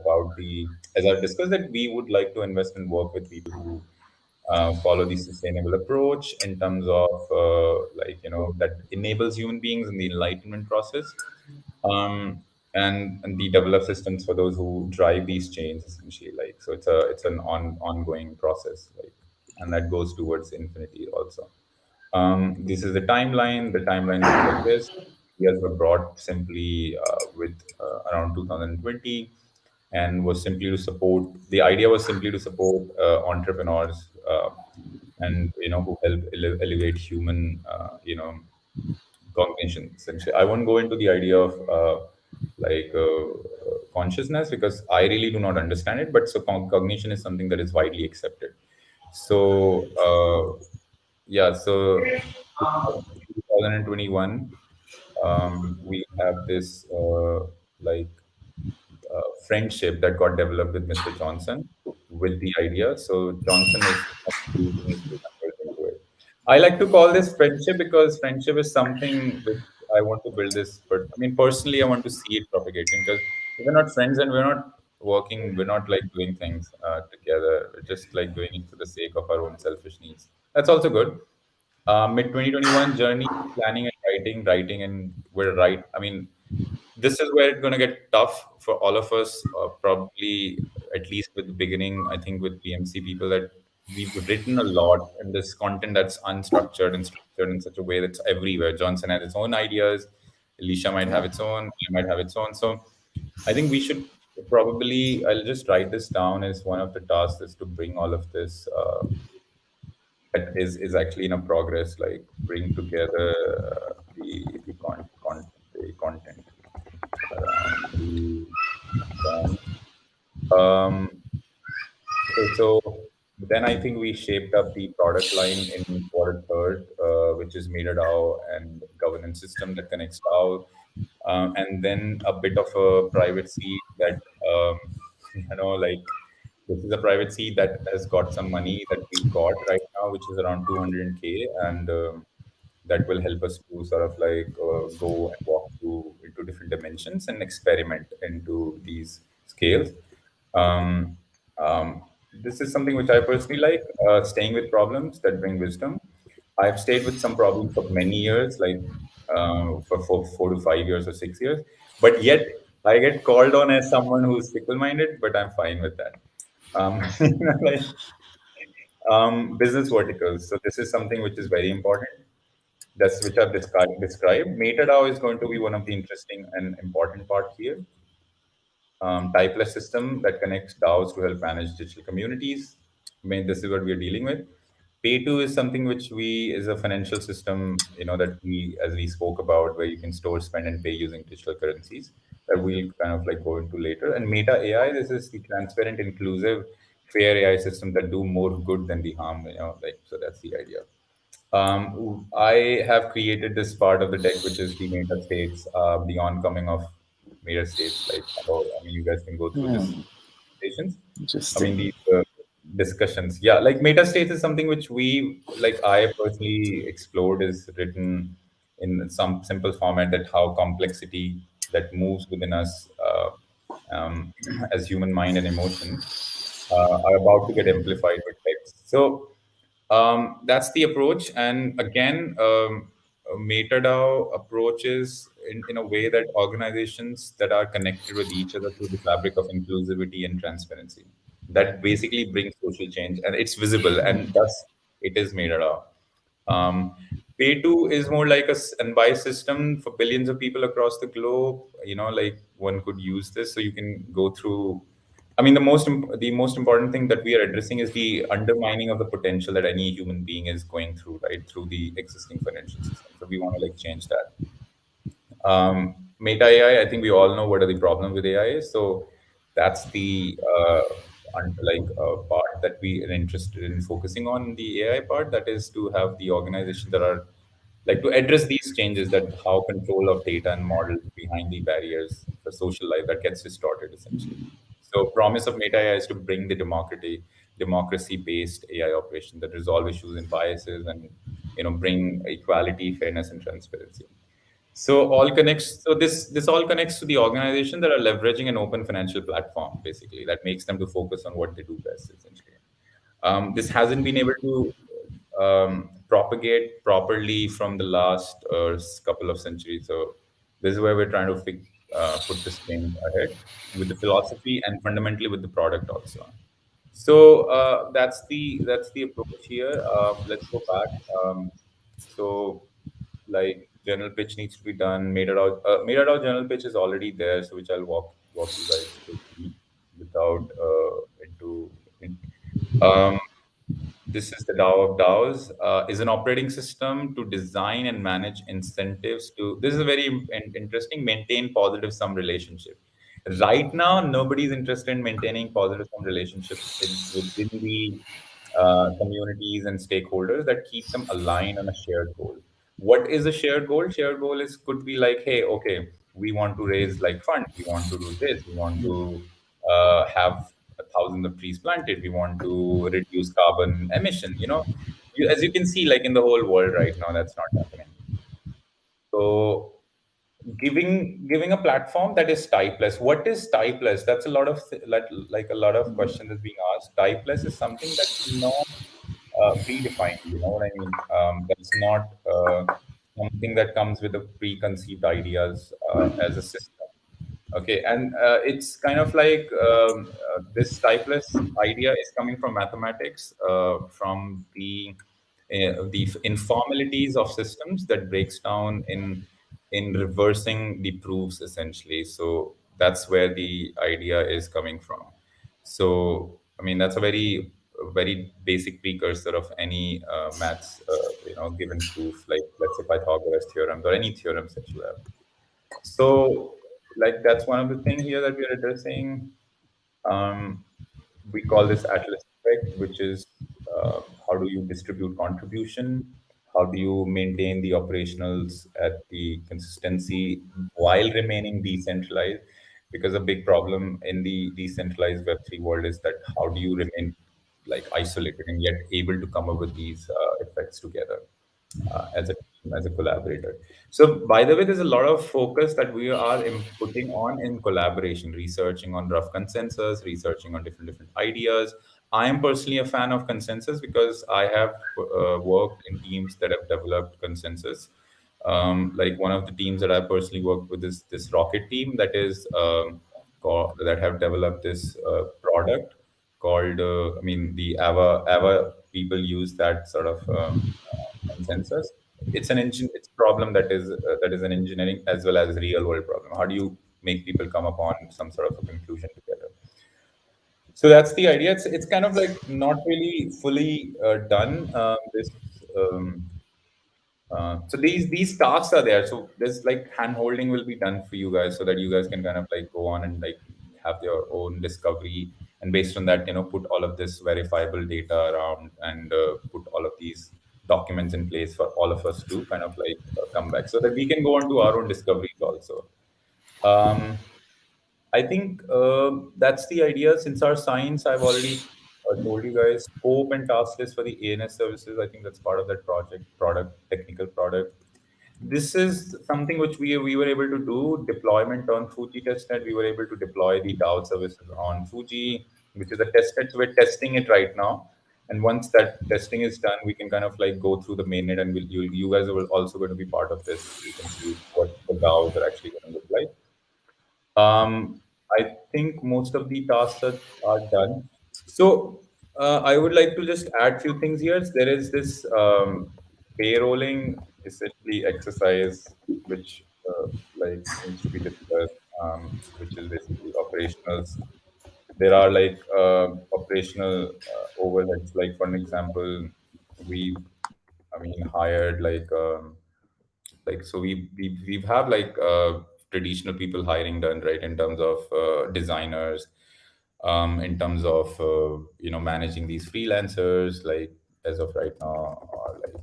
about the, as I've discussed, that we would like to invest and work with people who follow the sustainable approach in terms of that enables human beings in the enlightenment process, and the develop systems for those who drive these chains essentially. Like, so it's an ongoing process, like, and that goes towards infinity also. This is the timeline. The timeline looks like this. Years were brought simply with around 2020, and was simply to support. The idea was simply to support entrepreneurs, and who help elevate human cognition. Essentially, I won't go into the idea of consciousness, because I really do not understand it. But so cognition is something that is widely accepted. So yeah, so 2021, we have this like friendship that got developed with Mr. Johnson with the idea. So Johnson is into it. I like to call this friendship because friendship is something which I want to build this. But I mean, personally, I want to see it propagating, because we're not friends and we're not working. We're not like doing things together. We're just like doing it for the sake of our own selfish needs. That's also good. Mid 2021 journey, planning and writing, and we're right. I mean, this is where it's going to get tough for all of us, probably at least with the beginning. I think with PMC people, that we've written a lot, and this content that's unstructured and structured in such a way that's everywhere. Johnson has its own ideas, Alicia might have its own, I might have its own. So I think we should probably, I'll just write this down as one of the tasks, is to bring all of this that is actually in a progress, like bring together the content around the brand. Um, okay, so then I think we shaped up the product line in quarter third, which is Meter DAO and governance system that connects DAO, and then a bit of a private seed that like, this is a private seed that has got some money that we've got right now, which is around 200K, and that will help us to sort of like go and walk through into different dimensions and experiment into these scales. Um, this is something which I personally like, staying with problems that bring wisdom. I've stayed with some problems for many years, like for 4 to 5 years or 6 years, but yet I get called on as someone who's fickle-minded, but I'm fine with that. Like, business verticals. So this is something which is very important. That's which I've described. MetaDAO is going to be one of the interesting and important part here. Typeless system that connects DAOs to help manage digital communities. I mean, this is what we are dealing with. Pay2 is something which we is a financial system, that we, as we spoke about, where you can store, spend, and pay using digital currencies. That we'll kind of like go into later. And Meta AI, this is the transparent, inclusive, fair AI system that do more good than the harm. Like, so that's the idea. I have created this part of the deck, which is the meta states, the oncoming of meta states. Like, I mean, you guys can go through this presentations. I mean, Interesting. these discussions. Yeah, like meta states is something which we, like, I personally explored, is written in some simple format, that how complexity that moves within us as human mind and emotions are about to get amplified with text. So that's the approach. And again, MetaDAO approaches in a way that organizations that are connected with each other through the fabric of inclusivity and transparency. That basically brings social change, and it's visible, and thus it is MetaDAO. Um, Pay2 is more like a and buy system for billions of people across the globe. Like, one could use this, so you can go through. I mean, the most important thing that we are addressing is the undermining of the potential that any human being is going through, right, through the existing financial system. So we want to like change that. Meta AI, I think we all know what are the problems with AI is. So that's the part that we are interested in focusing on, the AI part. That is to have the organization that are like to address these changes, that how control of data and models behind the barriers for social life that gets distorted essentially. So promise of Meta AI is to bring the democracy-based AI operation that resolve issues and biases, and bring equality, fairness, and transparency. So all connects. So this all connects to the organization that are leveraging an open financial platform, basically, that makes them to focus on what they do best, essentially. This hasn't been able to propagate properly from the last couple of centuries. So this is where we're trying to put this thing ahead with the philosophy and fundamentally with the product also. So that's the approach here. Let's go back. So like general pitch needs to be done. Made it out general pitch is already there, so which I'll walk you guys through without into. Um, this is the DAO of DAOs, is an operating system to design and manage incentives to. This is a very interesting, maintain positive sum relationship. Right now, nobody's interested in maintaining positive sum relationships within the communities and stakeholders that keep them aligned on a shared goal. What is a shared goal? Shared goal is could be like, hey, okay, we want to raise like funds, we want to do this, we want to have 1,000 of trees planted, we want to reduce carbon emission. As you can see, like in the whole world right now, that's not happening. So giving a platform that is typeless. What is typeless? That's a lot of like a lot of questions is being asked. Typeless is something that's not predefined. You know what I mean? That's not something that comes with a preconceived ideas as a system. Okay, and it's kind of like this typeless idea is coming from mathematics, from the informalities of systems that breaks down in reversing the proofs essentially. So that's where the idea is coming from. So I mean that's a very basic precursor of any maths, given proof, like let's say Pythagoras theorems or any theorems that you have. So, like that's one of the things here that we are addressing. Um, we call this Atlas effect, which is how do you distribute contribution? How do you maintain the operationals at the consistency while remaining decentralized? Because a big problem in the decentralized Web3 world is that how do you remain like isolated and yet able to come up with these effects together as a team, as a collaborator. So, by the way, there's a lot of focus that we are putting on in collaboration, researching on rough consensus, researching on different ideas. I am personally a fan of consensus because I have worked in teams that have developed consensus. Like one of the teams that I personally worked with is this rocket team that is that have developed this product called. I mean, the Ava people use that sort of consensus. It's an engine. It's a problem that is an engineering as well as real world problem. How do you make people come upon some sort of a conclusion together? So that's the idea. It's kind of like not really fully done. This so these tasks are there. So there's like hand holding will be done for you guys so that you guys can kind of like go on and like have your own discovery, and based on that, put all of this verifiable data around, and put all of these documents in place for all of us to kind of like come back so that we can go on to our own discoveries also. Um, I think that's the idea. Since our science, I've already told you guys scope and task list for the ANS services. I think that's part of that technical product. This is something which we were able to do deployment on Fuji testnet. We were able to deploy the DAO services on Fuji, which is a testnet. So we're testing it right now. And once that testing is done, we can kind of like go through the mainnet, and you guys are also going to be part of this. You can see what the DAOs are actually going to look like. I think most of the tasks are done. So I would like to just add few things here. There is this payrolling essentially exercise which like needs to be discussed, which is basically operationals. There are like operational overheads. Like for an example, we, I mean, hired like so we have like traditional people hiring done, right, in terms of designers, in terms of managing these freelancers, like as of right now, are like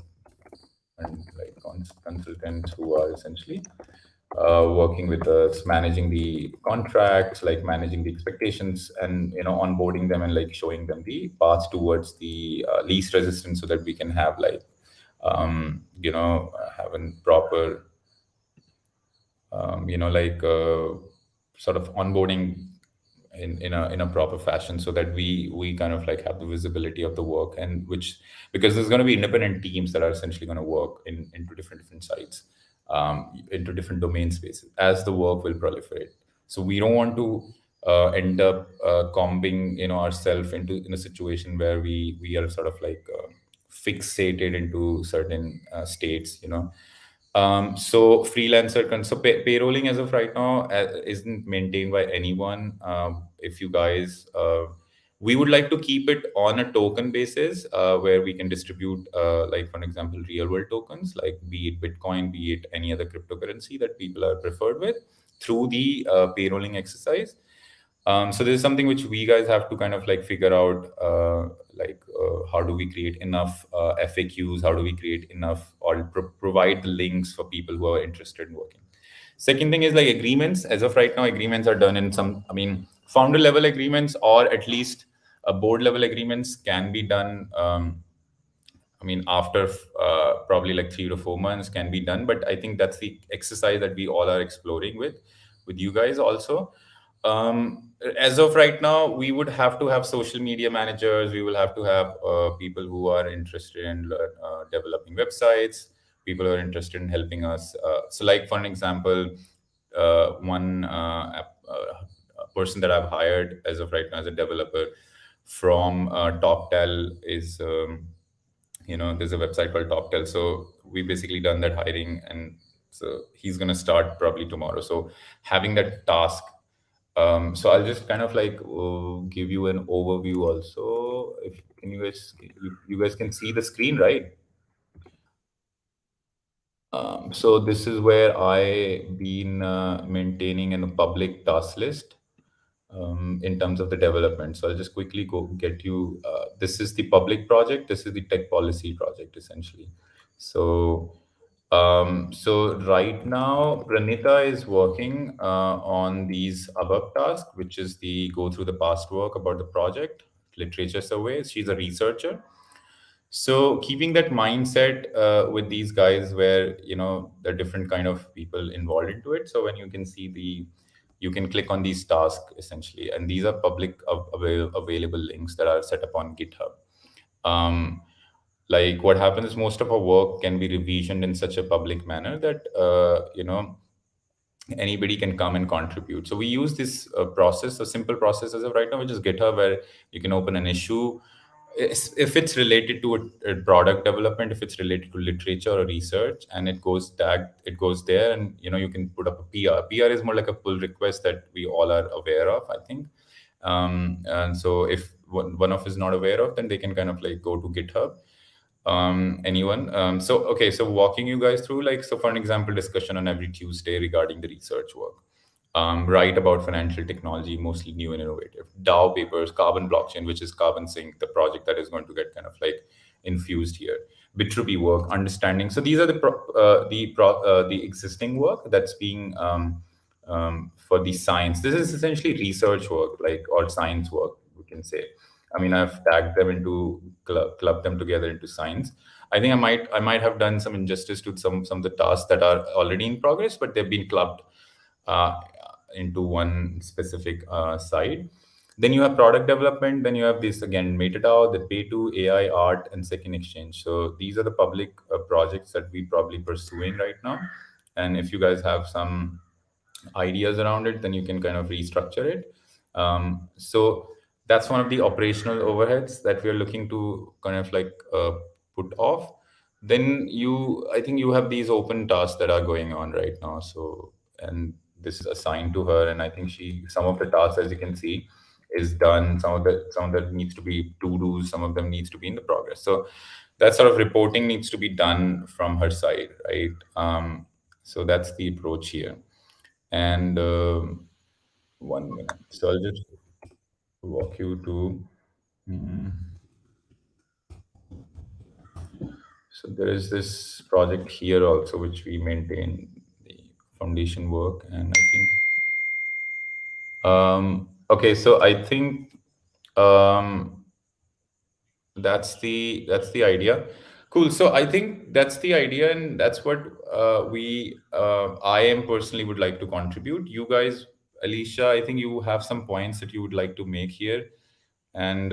and like consultants who are essentially working with us, managing the contracts, like managing the expectations, and onboarding them and like showing them the path towards the least resistance, so that we can have like have a proper like sort of onboarding in a proper fashion, so that we kind of like have the visibility of the work, and which, because there's going to be independent teams that are essentially going to work into different sites, into different domain spaces as the work will proliferate. So we don't want to end up combing ourselves into in a situation where we are sort of like fixated into certain states. So payrolling as of right now isn't maintained by anyone. If you guys, we would like to keep it on a token basis, where we can distribute, like for example, real world tokens, like be it Bitcoin, be it any other cryptocurrency that people are preferred with, through the payrolling exercise. So this is something which we guys have to kind of like figure out, how do we create enough FAQs? How do we create enough or provide the links for people who are interested in working? Second thing is like agreements. As of right now, agreements are done in some, I mean, founder level agreements, or at least board level agreements can be done. I mean, after probably like 3 to 4 months can be done. But I think that's the exercise that we all are exploring with you guys also. As of right now, we would have to have social media managers. We will have to have people who are interested in developing websites, people who are interested in helping us. So, like for an example, one person that I've hired as of right now as a developer from TopTel is. There's a website called TopTel. So we basically done that hiring, and so he's gonna start probably tomorrow. So having that task. So I'll just kind of like give you an overview also. If can you guys can see the screen, right? So this is where I been maintaining a public task list in terms of the development. So I'll just quickly go get you. This is the public project. This is the tech policy project, essentially. So right now, Pranita is working on these above tasks, which is the go through the past work about the project, literature surveys. She's a researcher. So keeping that mindset with these guys, where there are different kind of people involved into it. So when you can see you can click on these tasks essentially, and these are public available links that are set up on GitHub. Um, like what happens is most of our work can be revisioned in such a public manner that anybody can come and contribute. So we use this process, a simple process as of right now, which is GitHub, where you can open an issue. If it's related to a product development, if it's related to literature or research, and it goes tagged, it goes there, and you can put up a PR. PR is more like a pull request that we all are aware of, I think. And so if one of is not aware of, then they can kind of like go to GitHub. Anyone? So okay, so walking you guys through, like, so for an example, discussion on every Tuesday regarding the research work. Write about financial technology, mostly new and innovative. DAO papers, carbon blockchain, which is Carbon Sync, the project that is going to get kind of like infused here. Bitruby work, understanding. So these are the existing work that's being for the science. This is essentially research work, like, or science work, we can say. I mean, I've tagged them into clubbed them together into science. I think I might have done some injustice to some of the tasks that are already in progress, but they've been clubbed uh, into one specific side. Then you have product development. Then you have this again, Metadao, the Pay to AI, art, and second exchange. So these are the public projects that we probably pursuing right now. And if you guys have some ideas around it, then you can kind of restructure it. So that's one of the operational overheads that we are looking to kind of like put off. Then I think you have these open tasks that are going on right now. So, and this is assigned to her, and I think some of the tasks, as you can see, is done, some of that needs to be to do, some of them needs to be in the progress. So that sort of reporting needs to be done from her side, right? So that's the approach here. And 1 minute. So I'll just walk you to. mm, So there is this project here also which we maintain the foundation work, and I think okay. So I think um, that's the idea. Cool. So I think that's the idea, and that's what I am personally would like to contribute. You guys, Alicia, I think you have some points that you would like to make here, and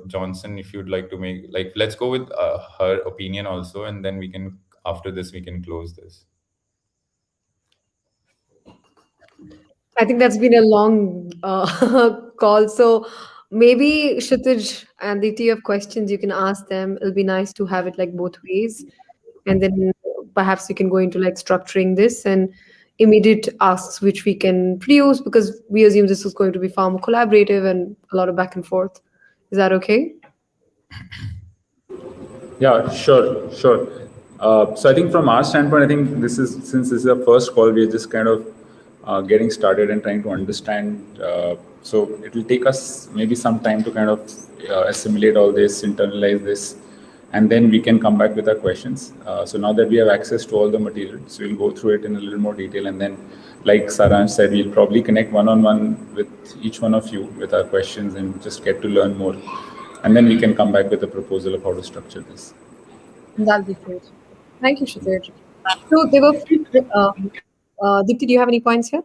Johnson, if you'd like to make, like, let's go with her opinion also, and then we can, after this we can close this. I think that's been a long call. So maybe Kshitij and Diti, you have questions, you can ask them. It'll be nice to have it like both ways. And then perhaps we can go into like structuring this and immediate asks which we can produce, because we assume this is going to be far more collaborative and a lot of back and forth. Is that okay? Yeah, sure, sure. So I think from our standpoint, I think since this is a first call, we are just kind of getting started and trying to understand. So it will take us maybe some time to kind of assimilate all this, internalize this, and then we can come back with our questions. So now that we have access to all the materials, we'll go through it in a little more detail, and then, like Saransh said, we'll probably connect one-on-one with each one of you with our questions and just get to learn more. And then we can come back with a proposal of how to structure this. That'll be great. Thank you, Kshitij. So there were few, Dipti, do you have any points here?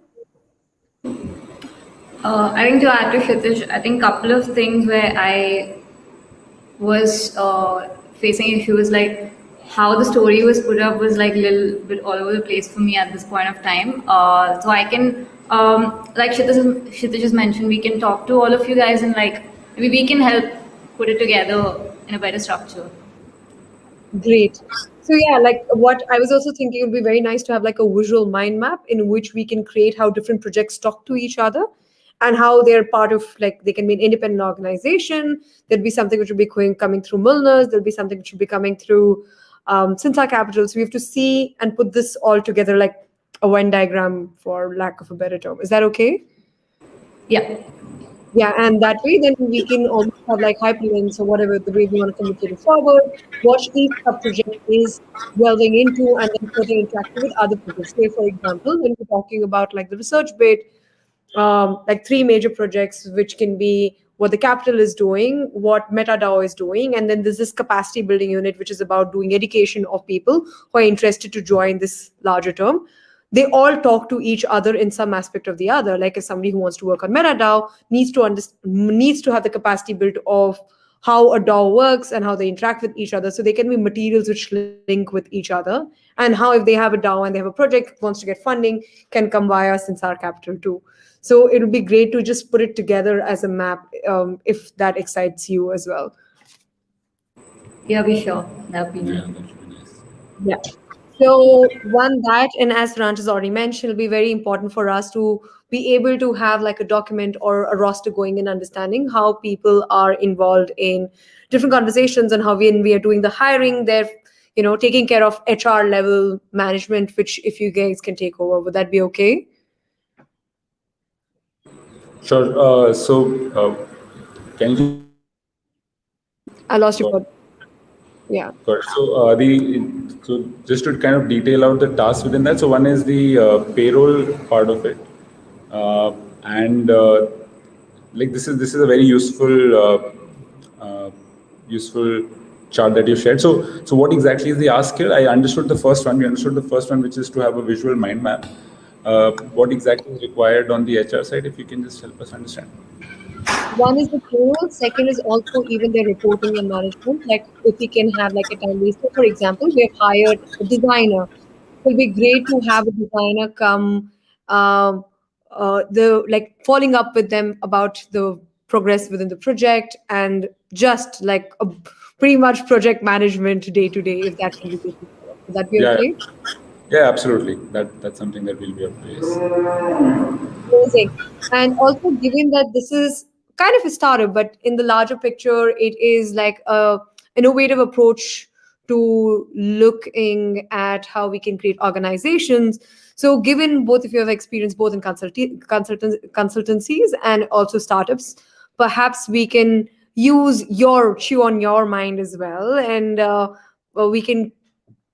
I think to add to Kshitij, I think couple of things where I was facing issues, like how the story was put up was like a little bit all over the place for me at this point of time. So I can, like Kshitij just mentioned, we can talk to all of you guys and like maybe we can help put it together in a better structure. Great. So yeah, like what I was also thinking, it would be very nice to have like a visual mind map in which we can create how different projects talk to each other and how they're part of, like, they can be an independent organization. There'll be something which will be coming through Milner's. There'll be something which will be coming through Cynsar Capital. So we have to see and put this all together like a Venn diagram, for lack of a better term. Is that okay? Yeah. Yeah, and that way then we can almost have like hyperlinks or whatever, the way we want to communicate it forward, what each sub-project is delving into, and then further interacting with other projects. Say, for example, when we're talking about like the research bit, like 3 major projects, which can be what the capital is doing, what MetaDAO is doing, and then there's this capacity building unit, which is about doing education of people who are interested to join this larger term. They all talk to each other in some aspect of the other. Like if somebody who wants to work on MetaDAO needs to have the capacity built of how a DAO works and how they interact with each other. So they can be materials which link with each other. And how if they have a DAO and they have a project wants to get funding, can come via Cynsar Capital too. So it would be great to just put it together as a map, if that excites you as well. Yeah, be sure. That would be Yeah, nice. that should be nice. Yeah. So one that, and as Ranch has already mentioned, it'll be very important for us to be able to have like a document or a roster going in, understanding how people are involved in different conversations and how we are doing the hiring, they're taking care of HR level management, which if you guys can take over, would that be okay? Sure. Can you I lost you for, yeah. Got it. So just to kind of detail out the tasks within that. So one is the payroll part of it, and like this is a very useful chart that you shared. So what exactly is the ask here? I understood the first one. We understood the first one, which is to have a visual mind map. What exactly is required on the HR side? If you can just help us understand. One is the payroll, second is also even the reporting and management. Like if we can have like a time waste. So for example, we have hired a designer. It will be great to have a designer come, the like following up with them about the progress within the project, and just like a pretty much project management day to day, if that can be taken care of. Would that be Yeah. okay? Yeah, absolutely. That's something that will be up to. Yes. Amazing. And also, given that this is kind of a startup, but in the larger picture, it is like a innovative approach to looking at how we can create organizations. So, given both of you have experience both in consultancies and also startups, perhaps we can use your chew on your mind as well, and well, we can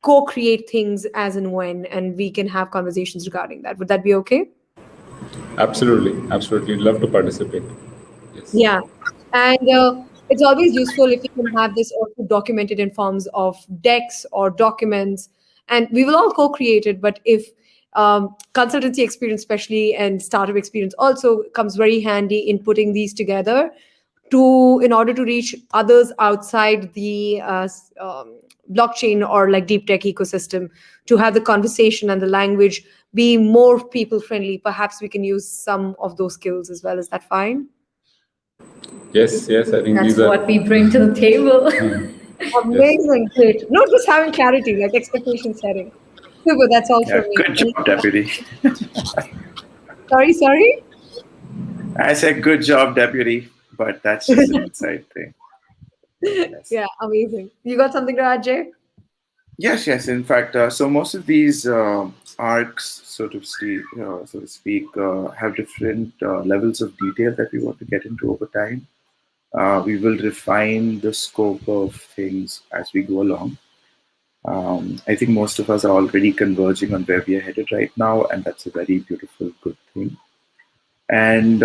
co-create things as and when, and we can have conversations regarding that. Would that be okay? Absolutely, absolutely. Love to participate. Yes. Yeah. And it's always useful if you can have this also documented in forms of decks or documents, and we will all co-create it. But if consultancy experience, especially, and startup experience also comes very handy in putting these together in order to reach others outside the blockchain or like deep tech ecosystem, to have the conversation and the language be more people friendly. Perhaps we can use some of those skills as well. Is that fine? Yes, yes. I think That's these are. what we bring to the table. Yes. Amazing, great. Not just having clarity, like expectation setting. Super, that's all Yeah, from me. good job, deputy. Sorry? I said good job, deputy, but that's just an inside thing. Yes. Yeah, amazing. You got something to add, Jay? Yes, yes. In fact, so most of these arcs, so to speak, have different levels of detail that we want to get into over time. We will refine the scope of things as we go along. I think most of us are already converging on where we are headed right now, and that's a very beautiful, good thing. And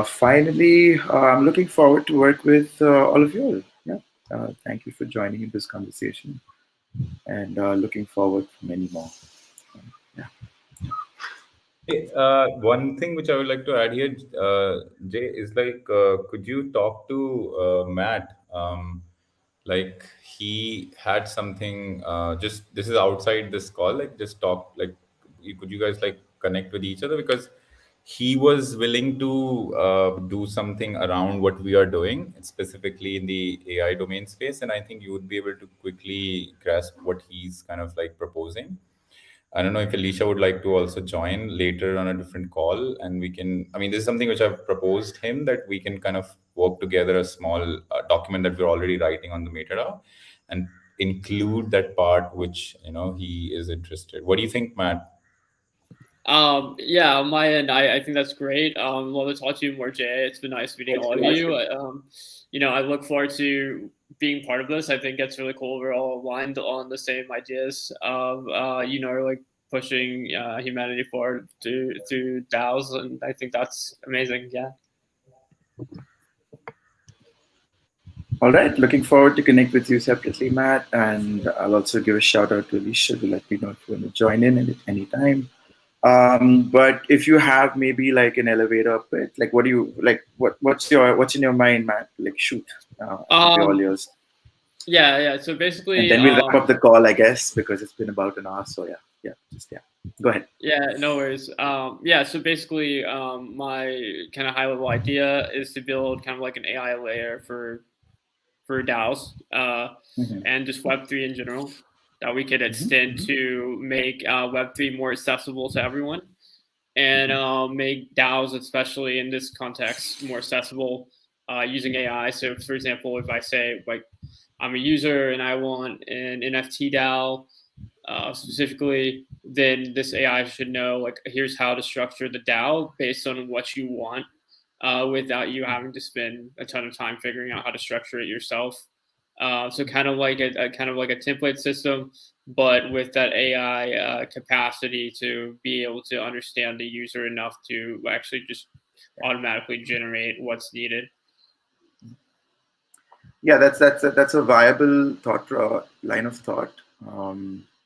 finally, I'm looking forward to work with all of you all. Yeah, thank you for joining in this conversation, and looking forward to many more. Yeah. Hey, one thing which I would like to add here, Jay, is like, could you talk to Matt? Like he had something. Just this is outside this call. Like just talk. Like, could you guys like connect with each other, because he was willing to do something around what we are doing, specifically in the AI domain space, and I think you would be able to quickly grasp what he's kind of like proposing. I don't know if Alicia would like to also join later on a different call, and we can. I mean, this is something which I've proposed him, that we can kind of work together a small document that we're already writing on the metadata, and include that part which he is interested. What do you think, Matt? Yeah, on my end, I think that's great. Love to talk to you more, Jay. It's been nice meeting all of you. I look forward to being part of this. I think it's really cool. We're all aligned on the same ideas of, like pushing humanity forward to DAOs, and I think that's amazing. Yeah. All right. Looking forward to connect with you separately, Matt, and I'll also give a shout out to Alicia to let me know if you want to join in at any time. But if you have maybe like an elevator pitch, like what do you like? What's in your mind, Matt? Like shoot, I'll be all yours. Yeah. So basically, And then we'll wrap up the call, I guess, because it's been about an hour. So yeah. Go ahead. Yeah, no worries. So basically, my kind of high level idea is to build kind of like an AI layer for DAOs and just Web3 in general, that we could extend to make Web3 more accessible to everyone, and make DAOs, especially in this context, more accessible using AI. So, for example, if I say like I'm a user and I want an NFT DAO specifically, then this AI should know like here's how to structure the DAO based on what you want, without you having to spend a ton of time figuring out how to structure it yourself. So kind of like a template system, but with that AI capacity to be able to understand the user enough to actually just automatically generate what's needed. Yeah, that's a viable line of thought.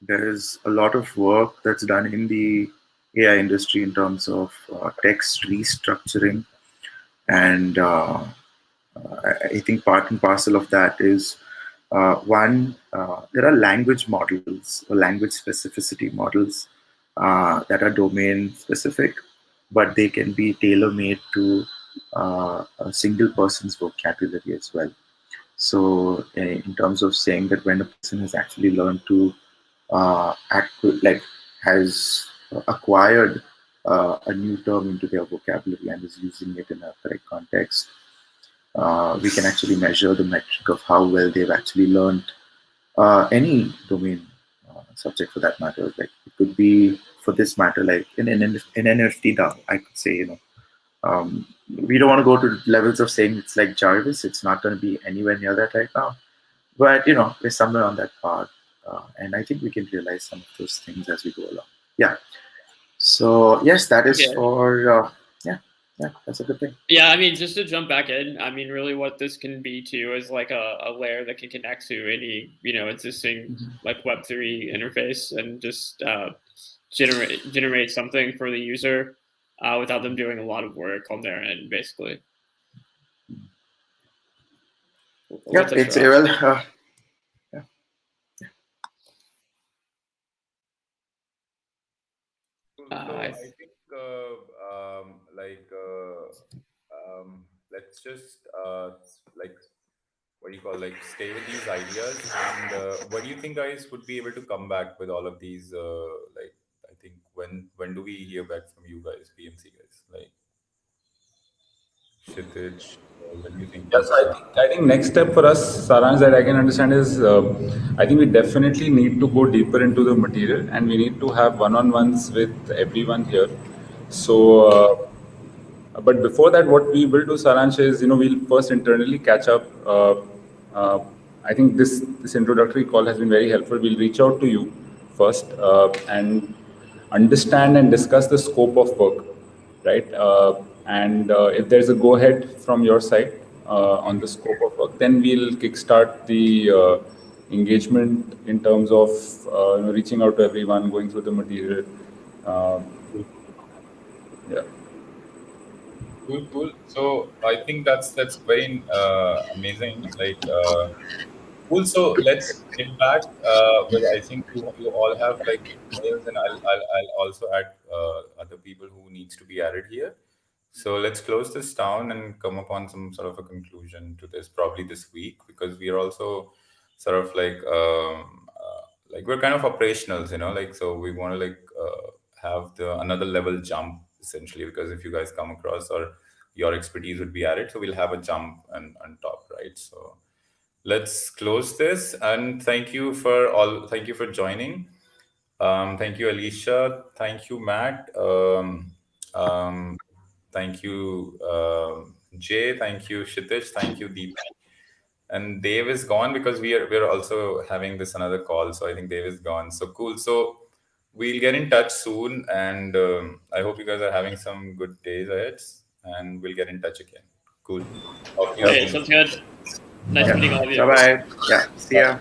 There's a lot of work that's done in the AI industry in terms of text restructuring, and I think part and parcel of that is there are language models or language specificity models that are domain specific, but they can be tailor made to a single person's vocabulary as well. So, in terms of saying that when a person has actually learned to has acquired a new term into their vocabulary and is using it in a correct context, We can actually measure the metric of how well they've actually learned any domain subject for that matter. Like it could be for this matter, like in NFT DAO, I could say, we don't want to go to levels of saying it's like Jarvis. It's not going to be anywhere near that right now, but we're somewhere on that path, and I think we can realize some of those things as we go along. Yeah. So yes, that is Okay. for yeah, yeah, that's a good thing. Yeah, I mean, just to jump back in, I mean, really, what this can be too is like a layer that can connect to any existing like Web3 interface and just generate something for the user without them doing a lot of work on their end, basically. Yep, What's it's Ross? well. Yeah. Cool. So I think let's just like what do you call, like, stay with these ideas, and what do you think guys would be able to come back with all of these like, I think when do we hear back from you guys, PMC guys, like Kshitij, when do you think Yes, we'll start? I think next step for us, Saransh, that I can understand is I think we definitely need to go deeper into the material and we need to have one-on-ones with everyone here. So, but before that, what we will do, Saransh, is we'll first internally catch up. Uh, I think this introductory call has been very helpful. We'll reach out to you first and understand and discuss the scope of work, right? And if there's a go ahead from your side on the scope of work, then we'll kickstart the engagement in terms of reaching out to everyone, going through the material. Uh, yeah. Cool, cool. So I think that's very amazing. Like, cool. So let's get back. With, I think you all have like emails, and I'll also add other people who needs to be added here. So let's close this down and come upon some sort of a conclusion to this probably this week, because we are also sort of like we're kind of operationals, like, so we want to like have the another level jump essentially, because if you guys come across or your expertise would be added, so we'll have a jump and on top, right? So let's close this, and thank you for joining. Thank you, Alicia. Thank you, Matt. Um, Thank you, Jay. Thank you, Kshitij. Thank you, Deep. And Dave is gone because we're also having this another call. So I think Dave is gone. So cool. So we'll get in touch soon, and I hope you guys are having some good days ahead. And we'll get in touch again. Cool. Talk to you Yep. Okay, soon. sounds good. Nice Yeah. meeting all of Bye you. bye. Yeah. See ya.